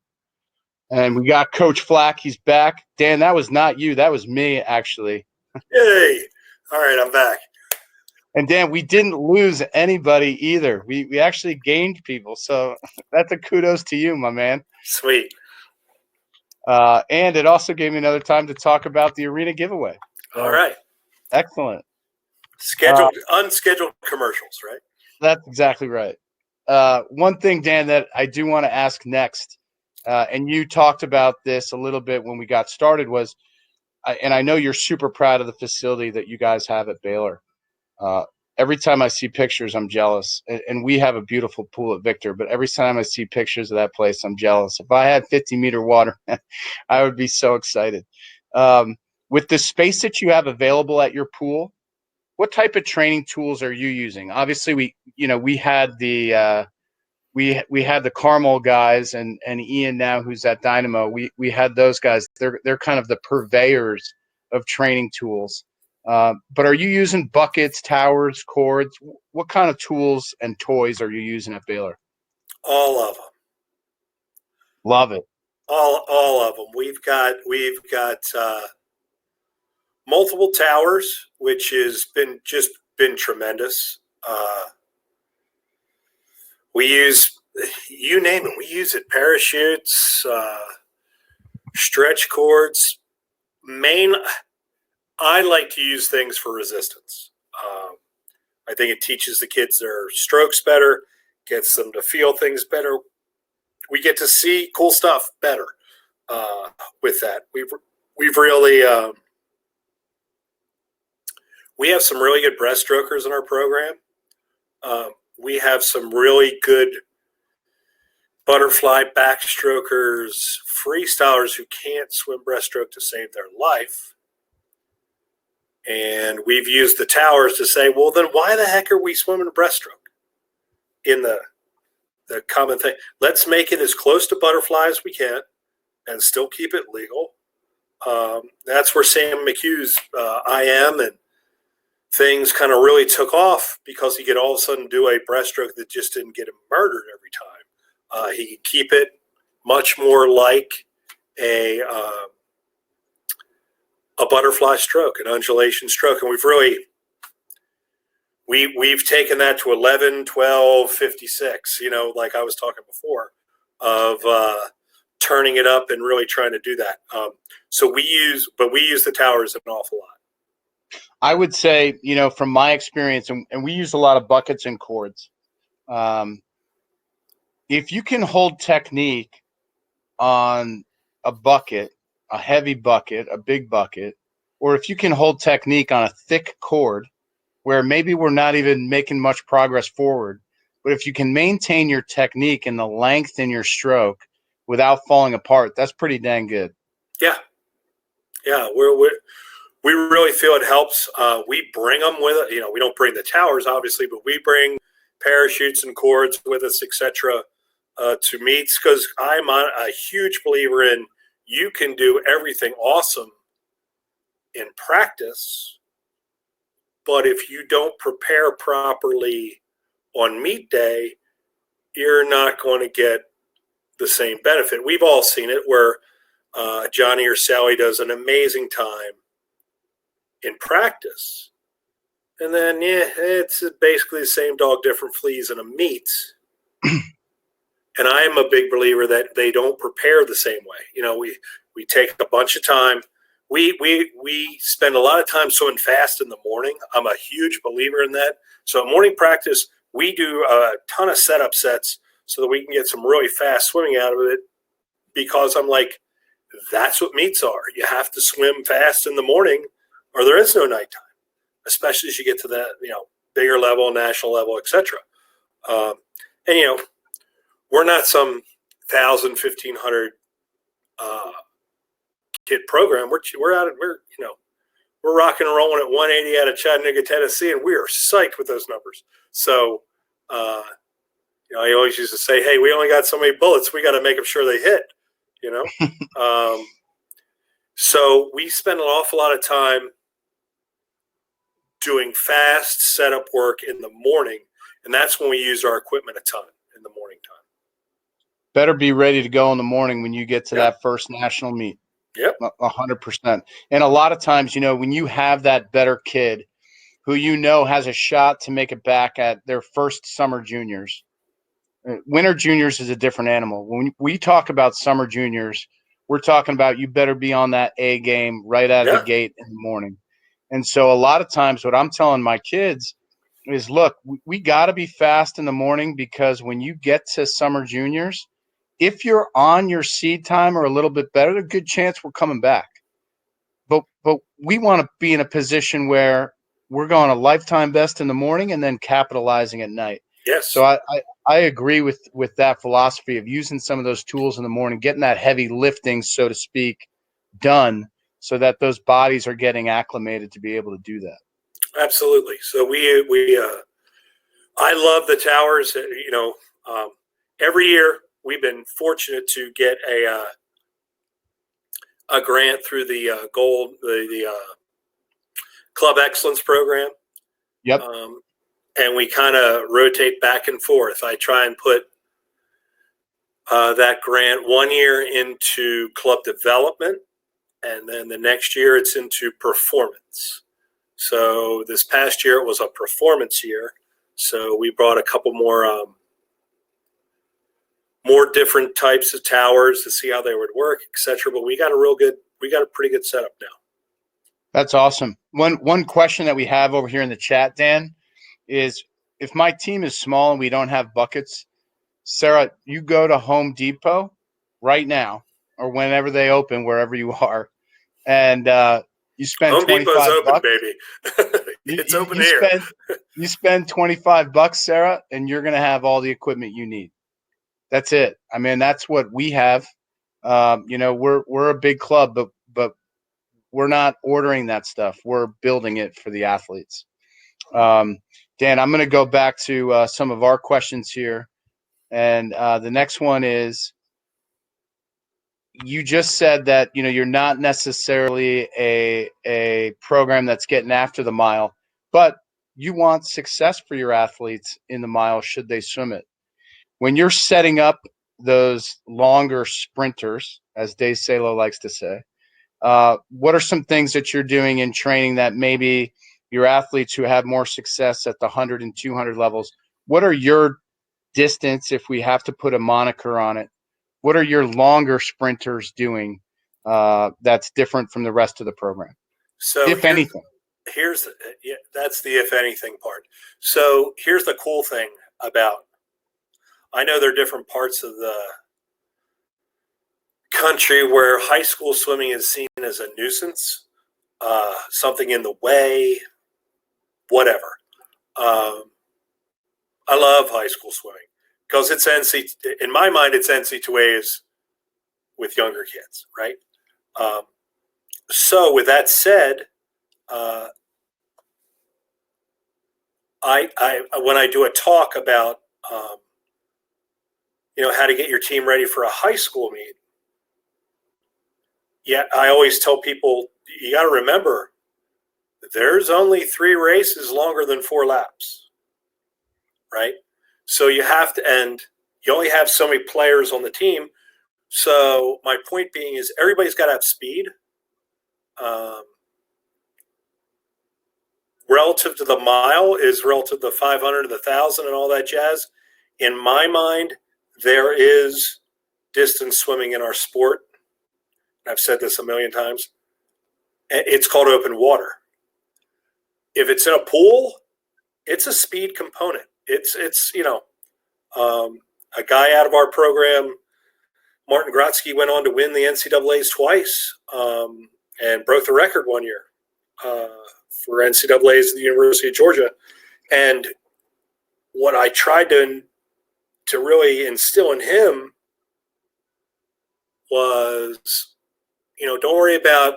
S1: And we got Coach Flack. He's back. Dan, that was not you. That was me, actually.
S3: Yay. All right, I'm back.
S1: And Dan, we didn't lose anybody either. We actually gained people. So that's a kudos to you, my man.
S3: Sweet.
S1: And it also gave me another time to talk about the arena giveaway.
S3: All right.
S1: Excellent.
S3: Unscheduled commercials, right?
S1: That's exactly right. One thing, Dan, that I do want to ask next, and you talked about this a little bit when we got started, was, and I know you're super proud of the facility that you guys have at Baylor. Every time I see pictures, I'm jealous. And we have a beautiful pool at Victor, but every time I see pictures of that place, I'm jealous. If I had 50-meter water, I would be so excited. With the space that you have available at your pool, what type of training tools are you using? Obviously, we had the we had the Carmel guys and Ian now who's at Dynamo. We had those guys. They're kind of the purveyors of training tools. But are you using buckets, towers, cords? What kind of tools and toys are you using at Baylor?
S3: All of them.
S1: Love it.
S3: All of them. We've got multiple towers, which has been tremendous. We use, you name it, we use it. Parachutes, stretch cords. I like to use things for resistance. I think it teaches the kids their strokes better, gets them to feel things better. We get to see cool stuff better with that. We've really we have some really good breaststrokers in our program. We have some really good butterfly backstrokers, freestylers who can't swim breaststroke to save their life. And we've used the towers to say, well, then why the heck are we swimming a breaststroke? In the common thing, let's make it as close to butterfly as we can and still keep it legal. That's where Sam McHugh's IM and things kind of really took off, because he could all of a sudden do a breaststroke that just didn't get him murdered every time. He could keep it much more like a butterfly stroke, an undulation stroke. And we've taken that to 11, 12, 56, like I was talking before, of turning it up and really trying to do that. So we use the towers an awful lot.
S1: I would say, from my experience, and we use a lot of buckets and cords. If you can hold technique on a bucket, a heavy bucket, a big bucket, or if you can hold technique on a thick cord where maybe we're not even making much progress forward, but if you can maintain your technique and the length in your stroke without falling apart, that's pretty dang good.
S3: Yeah. We really feel it helps. We bring them with it. We don't bring the towers, obviously, but we bring parachutes and cords with us, etc., to meets, because I'm a huge believer in you can do everything awesome in practice, but if you don't prepare properly on meet day, you're not going to get the same benefit. We've all seen it where Johnny or Sally does an amazing time in practice, and then it's basically the same dog, different fleas in a meet. And I am a big believer that they don't prepare the same way. We take a bunch of time. We spend a lot of time swimming fast in the morning. I'm a huge believer in that. So at morning practice, we do a ton of setup sets so that we can get some really fast swimming out of it, because I'm like, that's what meets are. You have to swim fast in the morning or there is no nighttime, especially as you get to that, bigger level, national level, etc. And we're not some 1,000, 1,500 kid program. We're rocking and rolling at 180 out of Chattanooga, Tennessee, and we are psyched with those numbers. So, I always used to say, hey, we only got so many bullets. We got to make them sure they hit, So we spend an awful lot of time doing fast setup work in the morning, and that's when we use our equipment a ton in the morning time.
S1: Better be ready to go in the morning when you get to that first national meet.
S3: Yep.
S1: 100%. And a lot of times, when you have that better kid who has a shot to make it back at their first summer juniors. Winter juniors is a different animal. When we talk about summer juniors, we're talking about you better be on that A game right out of the gate in the morning. And so a lot of times what I'm telling my kids is, look, we got to be fast in the morning, because when you get to summer juniors, if you're on your seed time or a little bit better, there's a good chance we're coming back. But we want to be in a position where we're going a lifetime best in the morning and then capitalizing at night.
S3: Yes.
S1: So I agree with that philosophy of using some of those tools in the morning, getting that heavy lifting, so to speak, done, so that those bodies are getting acclimated to be able to do that.
S3: Absolutely. So I love the towers. every year we've been fortunate to get a grant through the Club Excellence program.
S1: Yep.
S3: And we kind of rotate back and forth. I try and put that grant 1 year into club development, and then the next year it's into performance. So this past year it was a performance year. So we brought a couple more different types of towers to see how they would work, etc. But we got a pretty good setup now.
S1: That's awesome. One question that we have over here in the chat, Dan, is if my team is small and we don't have buckets, Sarah, you go to Home Depot right now or whenever they open, wherever you are, and you spend
S3: Home Depot's
S1: $25.
S3: open, baby. It's open here.
S1: You spend $25, Sarah, and you're going to have all the equipment you need. That's it. I mean, that's what we have. We're a big club, but we're not ordering that stuff. We're building it for the athletes. Dan, I'm going to go back to some of our questions here. And the next one is, you just said that, you're not necessarily a program that's getting after the mile, but you want success for your athletes in the mile should they swim it. When you're setting up those longer sprinters, as Dave Salo likes to say, what are some things that you're doing in training that maybe your athletes who have more success at the 100 and 200 levels, what are your distance, if we have to put a moniker on it, what are your longer sprinters doing that's different from the rest of the program?
S3: So
S1: if anything.
S3: That's the if anything part. So here's the cool thing about, I know there are different parts of the country where high school swimming is seen as a nuisance, something in the way, whatever. I love high school swimming because it's in my mind, it's NC2As with younger kids, right? So with that said, when I do a talk about how to get your team ready for a high school meet, I always tell people, you got to remember, there's only 3 races longer than 4 laps, right? So you have to, and you only have so many players on the team. So my point being is everybody's got to have speed. Relative to the mile is relative to the 500, the 1,000, and all that jazz. In my mind, there is distance swimming in our sport. I've said this a million times. It's called open water. If it's in a pool, it's a speed component. It's a guy out of our program, Martin Grotzky, went on to win the NCAAs twice and broke the record 1 year for NCAAs at the University of Georgia. And what I tried to really instill in him was, don't worry about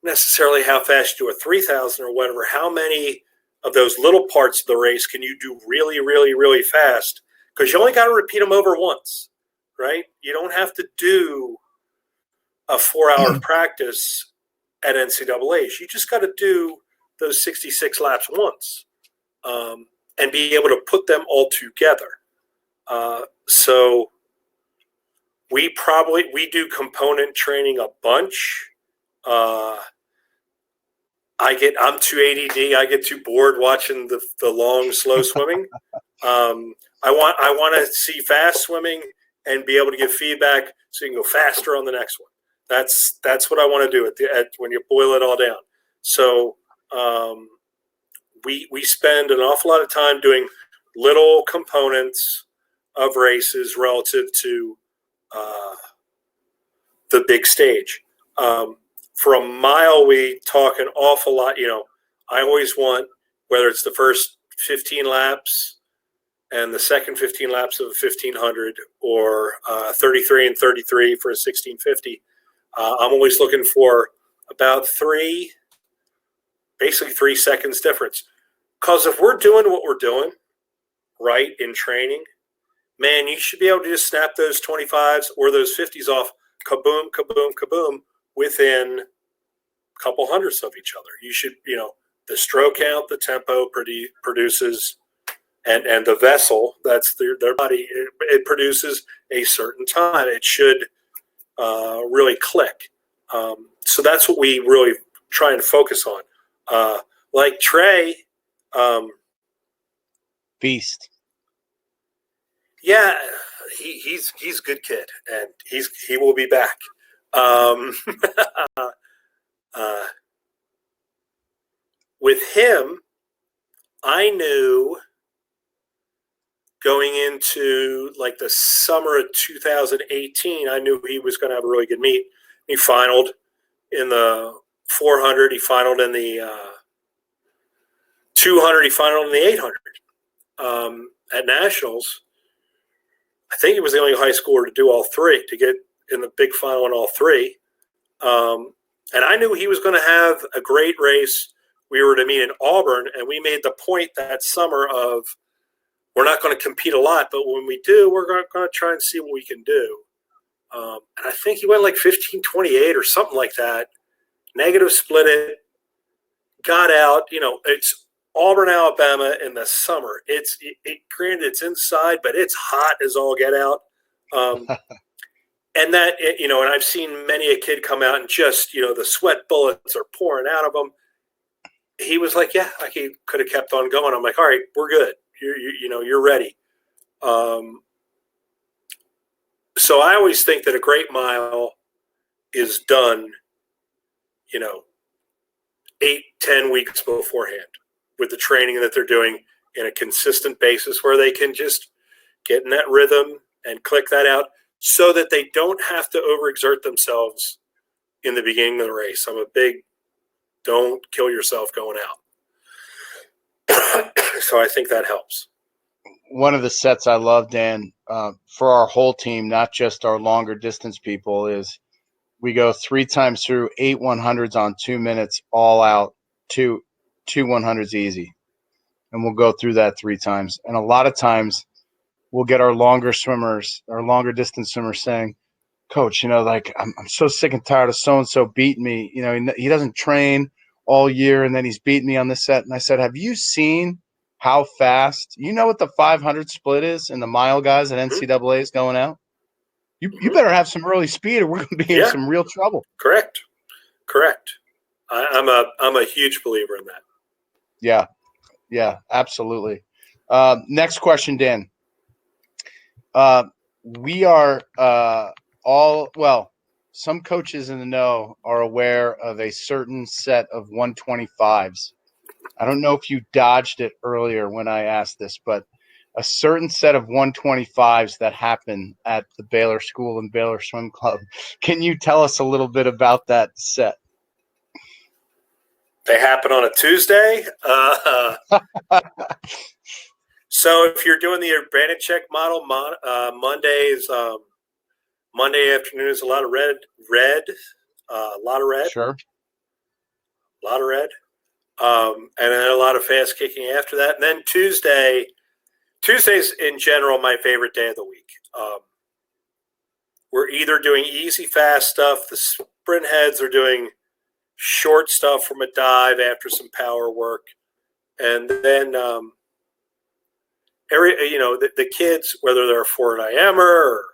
S3: necessarily how fast you do a 3,000 or whatever. How many of those little parts of the race can you do really, really, really fast? Because you only got to repeat them over once, right? You don't have to do a 4-hour practice at NCAAs. You just got to do those 66 laps once and be able to put them all together. So we do component training a bunch. I'm too ADD. I get too bored watching the long, slow swimming. I want to see fast swimming and be able to give feedback so you can go faster on the next one. That's what I want to do when you boil it all down. So we spend an awful lot of time doing little components of races relative to the big stage. For a mile, we talk an awful lot. I always want, whether it's the first 15 laps and the second 15 laps of a 1,500 or 33 and 33 for a 1,650, I'm always looking for about basically 3 seconds difference. Because if we're doing what we're doing right in training, man, you should be able to just snap those 25s or those 50s off, kaboom, kaboom, kaboom, within a couple hundredths of each other. You should, the stroke count, the tempo produces, and the vessel, that's their body, it produces a certain time. It should really click. So that's what we really try and focus on. Like Trey,
S1: Beast.
S3: yeah, he's a good kid, and he will be back. With him, I knew going into like the summer of 2018, I knew he was going to have a really good meet. He finaled in the 400. He finaled in the 200. He finaled in the 800 at nationals. I think he was the only high schooler to do all three, to get in the big final in all three. And I knew he was going to have a great race. We were to meet in Auburn, and we made the point that summer of, we're not going to compete a lot, but when we do, we're going to try and see what we can do. And I think he went like 15:28 or something like that. Negative split it, got out. It's Auburn, Alabama in the summer. Granted, it's inside, but it's hot as all get out. And that, and I've seen many a kid come out and just, the sweat bullets are pouring out of them. He was like, yeah, he could have kept on going. I'm like, all right, we're good. You're ready. So I always think that a great mile is done, 8-10 weeks beforehand, with the training that they're doing in a consistent basis, where they can just get in that rhythm and click that out, so that they don't have to overexert themselves in the beginning of the race. I'm a big, don't kill yourself going out. So I think that helps.
S1: One of the sets I love, Dan, for our whole team, not just our longer distance people, is we go 3 times through 8 100s on 2 minutes, all out, two 100s easy. And we'll go through that 3 times. And a lot of times we'll get our longer distance swimmers saying, Coach, I'm so sick and tired of so-and-so beating me. He doesn't train all year, and then he's beating me on this set. And I said, have you seen how fast? You know what the 500 split is in the mile guys at NCAA is going out? You better have some early speed, or we're going to be in some real trouble.
S3: Correct. I'm a huge believer in that.
S1: Yeah, absolutely. Next question, Dan. We are some coaches in the know are aware of a certain set of 125s. I don't know if you dodged it earlier when I asked this, but a certain set of 125s that happen at the Baylor School and Baylor Swim Club. Can you tell us a little bit about that set?
S3: They happen on a Tuesday. So if you're doing the advantage check model, Monday afternoon is a lot of red, a lot of red.
S1: Sure.
S3: A lot of red. And then a lot of fast kicking after that. And then Tuesday's in general my favorite day of the week. We're either doing easy, fast stuff. The sprint heads are doing short stuff from a dive after some power work. And then the kids, whether they're a 400 IMer or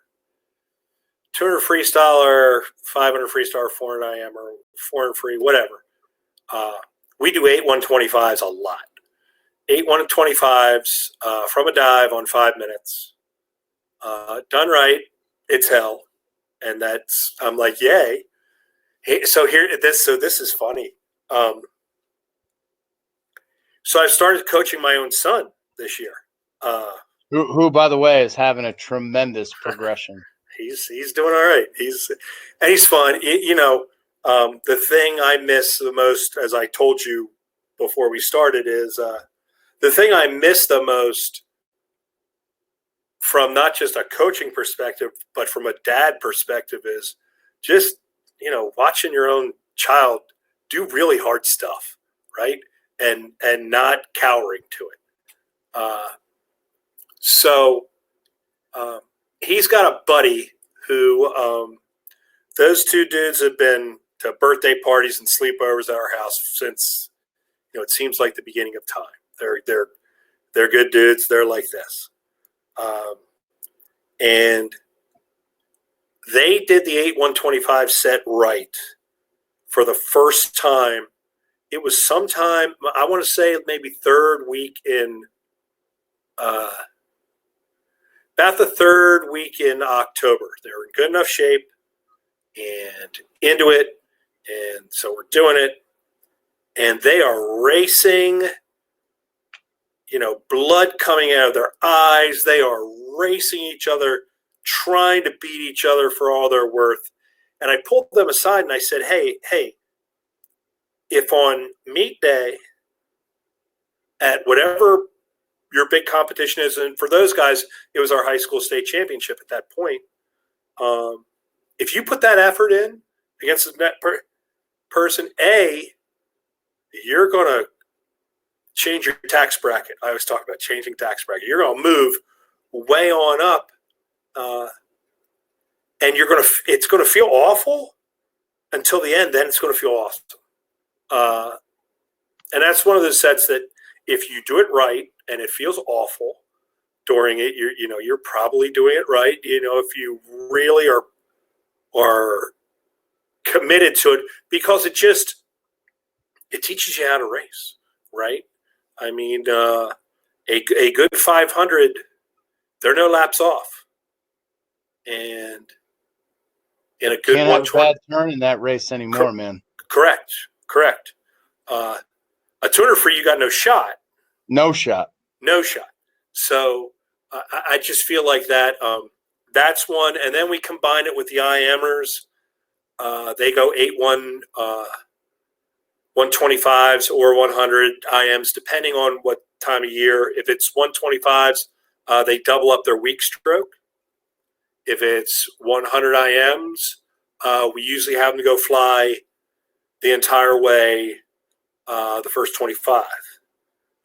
S3: 200 freestyler, 500 freestyler, 400 IMer, 400 free, whatever. We do 8 125s a lot. 8 125s from a dive on 5 minutes. Done right, it's hell. And I'm like, yay. Hey, this is funny. So I started coaching my own son this year.
S1: Who, by the way, is having a tremendous progression.
S3: He's doing all right. He's fun. The thing I miss the most, as I told you before we started, is the thing I miss the most from not just a coaching perspective, but from a dad perspective, is just, watching your own child do really hard stuff, right? And not cowering to it. So He's got a buddy who those two dudes have been to birthday parties and sleepovers at our house since it seems like the beginning of time. They're good dudes. They're like this, and they did the 8-125 set right for the first time. It was sometime, I want to say maybe third week in, about the third week in October. They were in good enough shape and into it. And so we're doing it. And they are racing, blood coming out of their eyes. They are racing each other, trying to beat each other for all they're worth. And I pulled them aside and I said, hey, if on meet day at whatever your big competition is, and for those guys, it was our high school state championship at that point. If you put that effort in against the person, you're going to change your tax bracket. I always talk about changing tax bracket. You're going to move way on up, and it's going to feel awful until the end. Then it's going to feel awesome. And that's one of those sets that if you do it right and it feels awful during it, you're probably doing it right. If you really are committed to it, because it teaches you how to race, right? I mean, a good 500, there are no laps off, and in a good
S1: can't have a
S3: 120,
S1: bad turn in that race anymore, man.
S3: Correct. A tuner free, you got no shot.
S1: No shot.
S3: So I just feel like that. That's one, and then we combine it with the IMers. They go 8-1, 125s or 100 IMs, depending on what time of year. If it's 125s, they double up their weak stroke. If it's 100 IMs, we usually have them to go fly the entire way the first 25,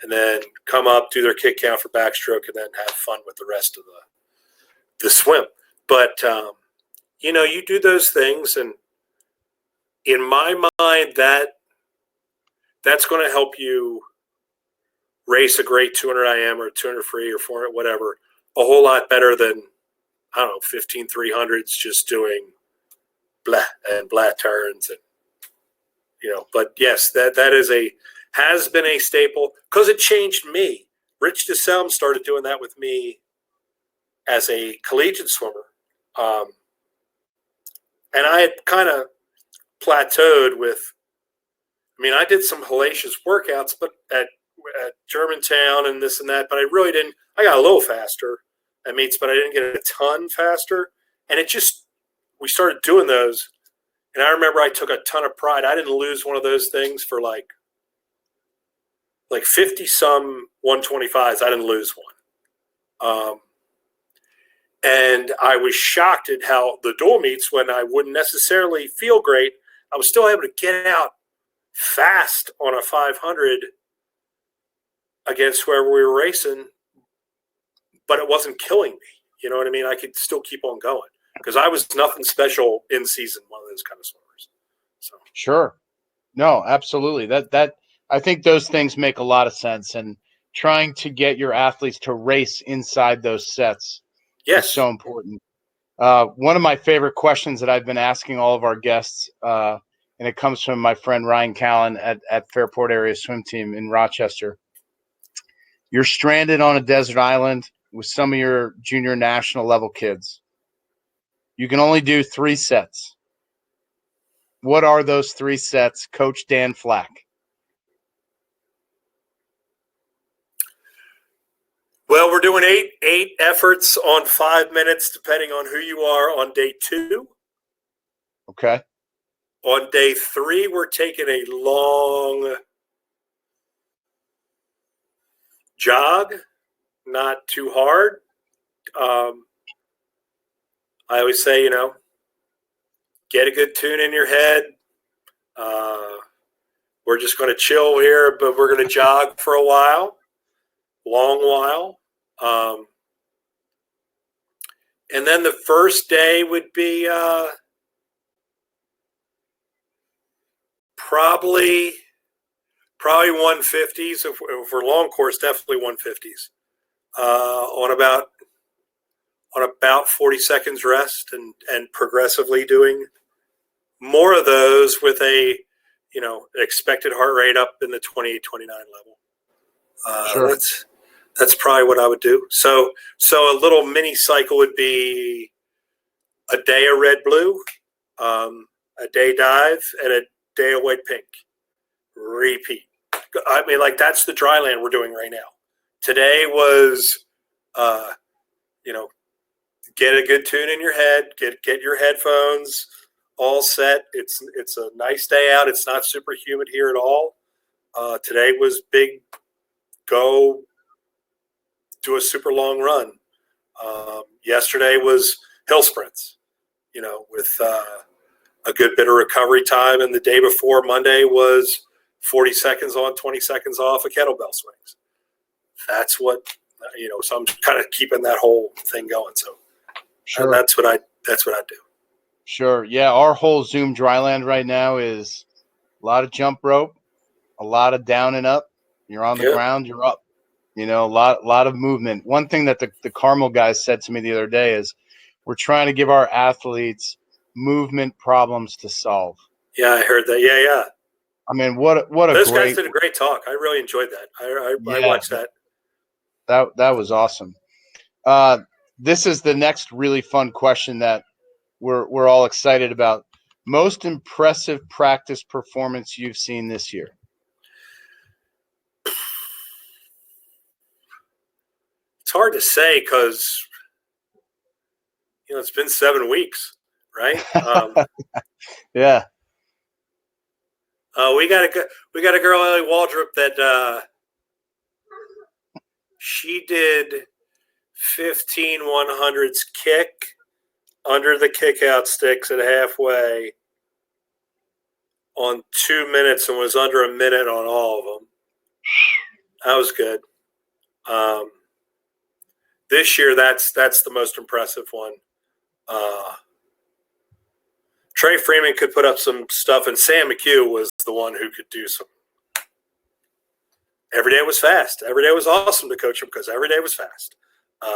S3: and then come up, do their kick count for backstroke, and then have fun with the rest of the swim. But, you do those things, and in my mind, that's going to help you race a great 200 IM or 200 free or 400, whatever, a whole lot better than, 15 300s just doing blah and blah turns. And, but yes, that has been a staple because it changed me. Rich DeSelm started doing that with me as a collegiate swimmer. And I had kind of plateaued with, I did some hellacious workouts, but at Germantown and this and that, but I really didn't. I got a little faster at meets, but I didn't get a ton faster. And we started doing those. And I remember I took a ton of pride. I didn't lose one of those things for like 50 some 125s. I didn't lose one. And I was shocked at how the dual meets, when I wouldn't necessarily feel great, I was still able to get out fast on a 500 against where we were racing, but it wasn't killing me. You know what I mean? I could still keep on going because I was nothing special in season, one of those kind of swimmers. So
S1: Sure. No, absolutely. That I think those things make a lot of sense, and trying to get your athletes to race inside those sets is so important. One of my favorite questions that I've been asking all of our guests, and it comes from my friend Ryan Callan at Fairport Area Swim Team in Rochester. You're stranded on a desert island with some of your junior national level kids. You can only do 3 sets. What are those 3 sets, Coach Dan Flack?
S3: Well, we're doing eight efforts on 5 minutes, depending on who you are on day 2.
S1: Okay.
S3: On day 3, we're taking a long jog, not too hard. I always say, get a good tune in your head. We're just going to chill here, but we're going to jog for a while, long while. And then the first day would be probably 150s. If we're long course, definitely 150s. On about 40 seconds rest, and progressively doing more of those with a expected heart rate up in the 28, 29 level.
S1: Sure.
S3: That's probably what I would do. So a little mini cycle would be a day of red blue, a day dive, and a day of white pink. Repeat. I mean, like, that's the dry land we're doing right now. Today was, get a good tune in your head, get your headphones all set. It's a nice day out. It's not super humid here at all. Today was big, go do a super long run. Yesterday was hill sprints, with a good bit of recovery time. And the day before, Monday, was 40 seconds on, 20 seconds off of kettlebell swings. That's what, so I'm kind of keeping that whole thing going. So
S1: Sure.
S3: that's what I do.
S1: Sure. Yeah. Our whole Zoom dryland right now is a lot of jump rope, a lot of down and up. You're on the ground, you're up. A lot of movement. One thing that the Carmel guys said to me the other day is we're trying to give our athletes movement problems to solve.
S3: Yeah, I heard that. Yeah.
S1: I mean, what a
S3: Those
S1: great,
S3: guys did a great talk. I really enjoyed that. I watched that.
S1: That was awesome. This is the next really fun question that we're all excited about. Most impressive practice performance you've seen this year?
S3: It's hard to say because it's been 7 weeks, right?
S1: Yeah.
S3: We got a girl, Ellie Waldrop, that she did 15 100s kick under the kick out sticks at halfway on 2 minutes and was under a minute on all of them. That was good. This year, that's the most impressive one. Trey Freeman could put up some stuff, and Sam McHugh was the one who could do some. Every day was fast. Every day was awesome to coach him because every day was fast.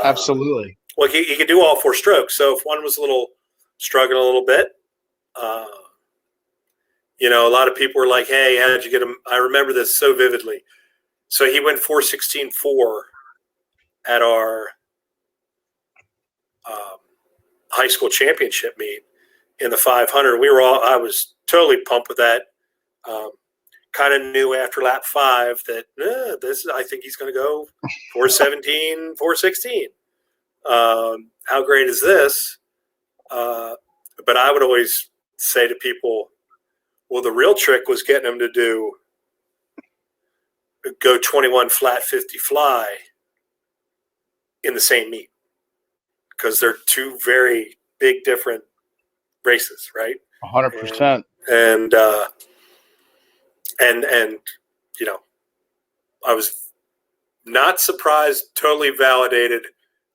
S1: Absolutely.
S3: Well, he could do all 4 strokes. So if one was struggling a little bit, a lot of people were like, "Hey, how did you get him?" I remember this so vividly. So he went 4:16.4 at our high school championship meet in the 500. I was totally pumped with that. Kind of knew after lap 5 that I think he's going to go 4:17, 4:16. How great is this? But I would always say to people, well, the real trick was getting him to go 21 flat 50 fly in the same meet, because they're 2 very big different races, right?
S1: 100%.
S3: And I was not surprised, totally validated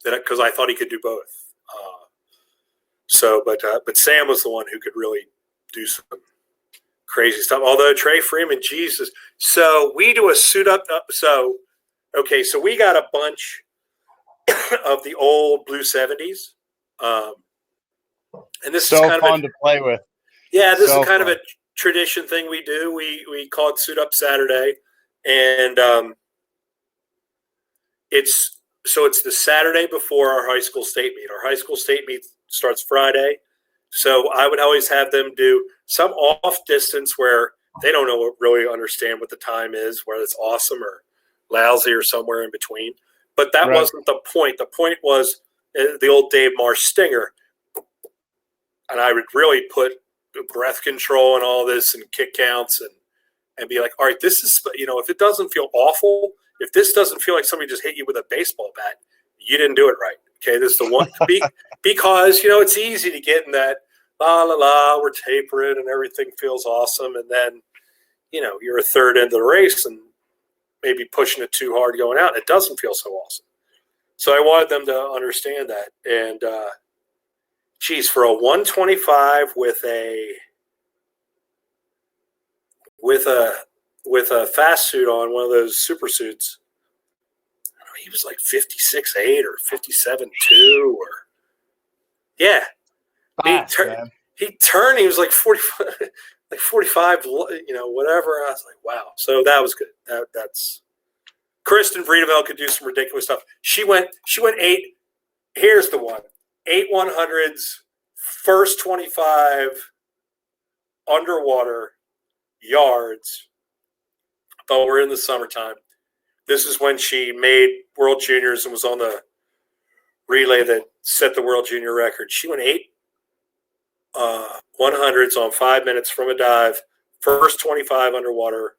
S3: that, because I thought he could do both. But Sam was the one who could really do some crazy stuff. Although Trey Freeman, Jesus. So we do a suit up. So we got a bunch of the old blue 70s. And this is kind of
S1: fun to play with.
S3: Yeah, this is kind of a tradition thing we do. We call it Suit Up Saturday, and it's the Saturday before our high school state meet. Our high school state meet starts Friday, so I would always have them do some off distance where they don't really understand what the time is, whether it's awesome or lousy or somewhere in between. But that wasn't the point. The point was the old Dave Marsh stinger, and I would really put breath control and all this and kick counts and be like, all right, this is, if it doesn't feel awful, if this doesn't feel like somebody just hit you with a baseball bat, you didn't do it right. Okay, this is the one. Because, it's easy to get in that, we're tapering and everything feels awesome. And then, you're a third into the race and maybe pushing it too hard going out. It doesn't feel so awesome. So I wanted them to understand that. And geez, for a 125 with a fast suit on, one of those super suits. He was like 56.8 or 57.2 or yeah.
S1: Fast, man.
S3: He turned. He was like 45, like 45. Whatever. I was like, wow. So that was good. That's Kristen Vriedemel could do some ridiculous stuff. She went 8. Here's the one: 8 100s, first 25 underwater yards. But we're in the summertime. This is when she made World Juniors and was on the relay that set the World Junior record. She went 8 100s on 5 minutes from a dive, first 25 underwater,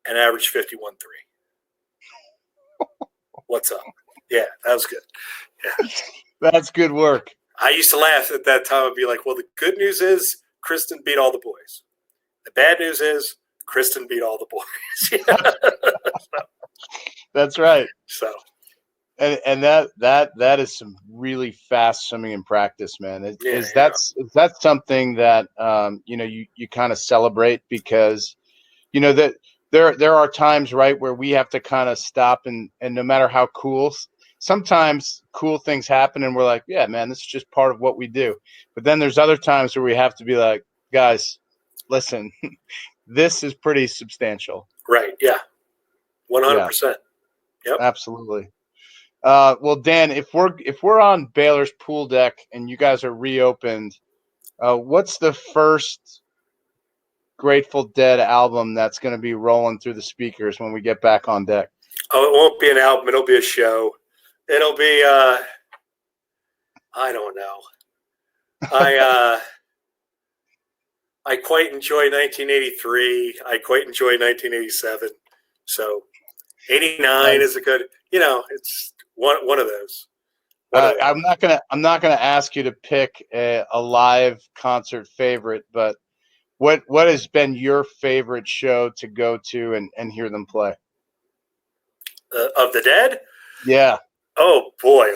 S3: and averaged 51.3. What's up? Yeah, that was good. Yeah,
S1: That's good work.
S3: I used to laugh at that time. I'd be like, well, the good news is Kristen beat all the boys. The bad news is Kristen beat all the boys.
S1: That's right.
S3: So,
S1: and that is some really fast swimming in practice, man. Is that something that you kind of celebrate, because that there are times, right, where we have to kind of stop and no matter how cool, sometimes cool things happen and we're like, yeah, man, this is just part of what we do. But then there's other times where we have to be like, guys, listen, this is pretty substantial.
S3: Right. Yeah. 100%. Yep.
S1: Absolutely. Well, Dan, if we're on Baylor's pool deck and you guys are reopened, what's the first Grateful Dead album that's going to be rolling through the speakers when we get back on deck?
S3: Oh, it won't be an album. It'll be a show. It'll be I don't know. I quite enjoy 1983. I quite enjoy 1987. So 89 is a good, it's one of those.
S1: I'm not gonna ask you to pick a live concert favorite, but what has been your favorite show to go to and hear them play?
S3: Of the Dead?
S1: Yeah.
S3: Oh boy.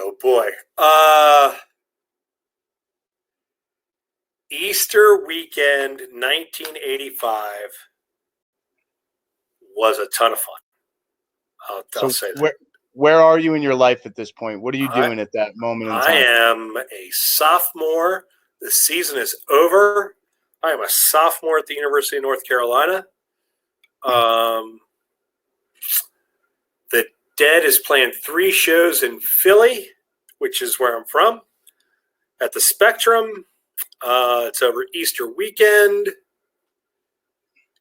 S3: Easter weekend 1985 was a ton of fun. I'll say that.
S1: Where are you in your life at this point? What are you doing at that moment in time?
S3: I am a sophomore. The season is over. I am a sophomore at the University of North Carolina. The Dead is playing 3 shows in Philly, which is where I'm from, at the Spectrum. It's over Easter weekend.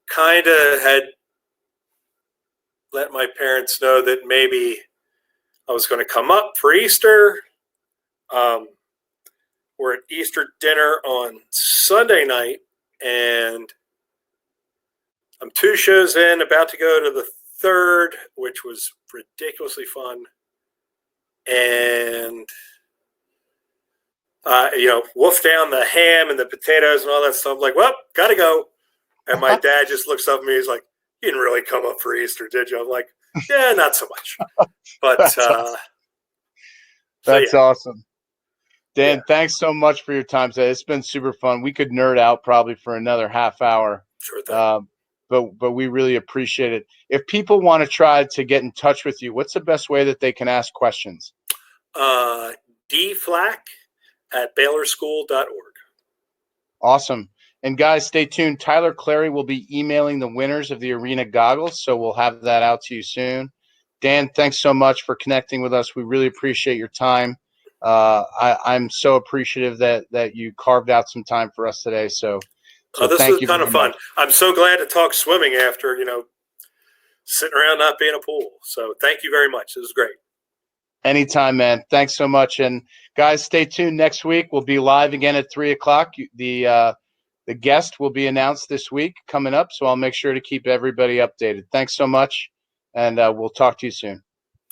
S3: Kind of had let my parents know that maybe I was going to come up for Easter. We're at Easter dinner on Sunday night, and I'm 2 shows in, about to go to the 3rd, which was ridiculously fun. And, wolf down the ham and the potatoes and all that stuff. I'm like, well, got to go. And my dad just looks up at me. He's like, you didn't really come up for Easter, did you? I'm like, yeah, not so much. But
S1: that's awesome. Dan, thanks so much for your time today. It's been super fun. We could nerd out probably for another half hour.
S3: Sure thing.
S1: But we really appreciate it. If people want to try to get in touch with you, what's the best way that they can ask questions?
S3: dflack@baylorschool.org.
S1: Awesome. And guys, stay tuned. Tyler Clary will be emailing the winners of the arena goggles, so we'll have that out to you soon. Dan, thanks so much for connecting with us. We really appreciate your time. I'm so appreciative that you carved out some time for us today. So
S3: this
S1: thank
S3: was
S1: you
S3: a ton of fun.
S1: much.
S3: I'm so glad to talk swimming after, sitting around not being a pool. So thank you very much. This was great.
S1: Anytime, man. Thanks so much. And guys, stay tuned. Next week, we'll be live again at 3:00. The guest will be announced this week coming up, so I'll make sure to keep everybody updated. Thanks so much, and we'll talk to you soon.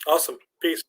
S3: Awesome. Peace.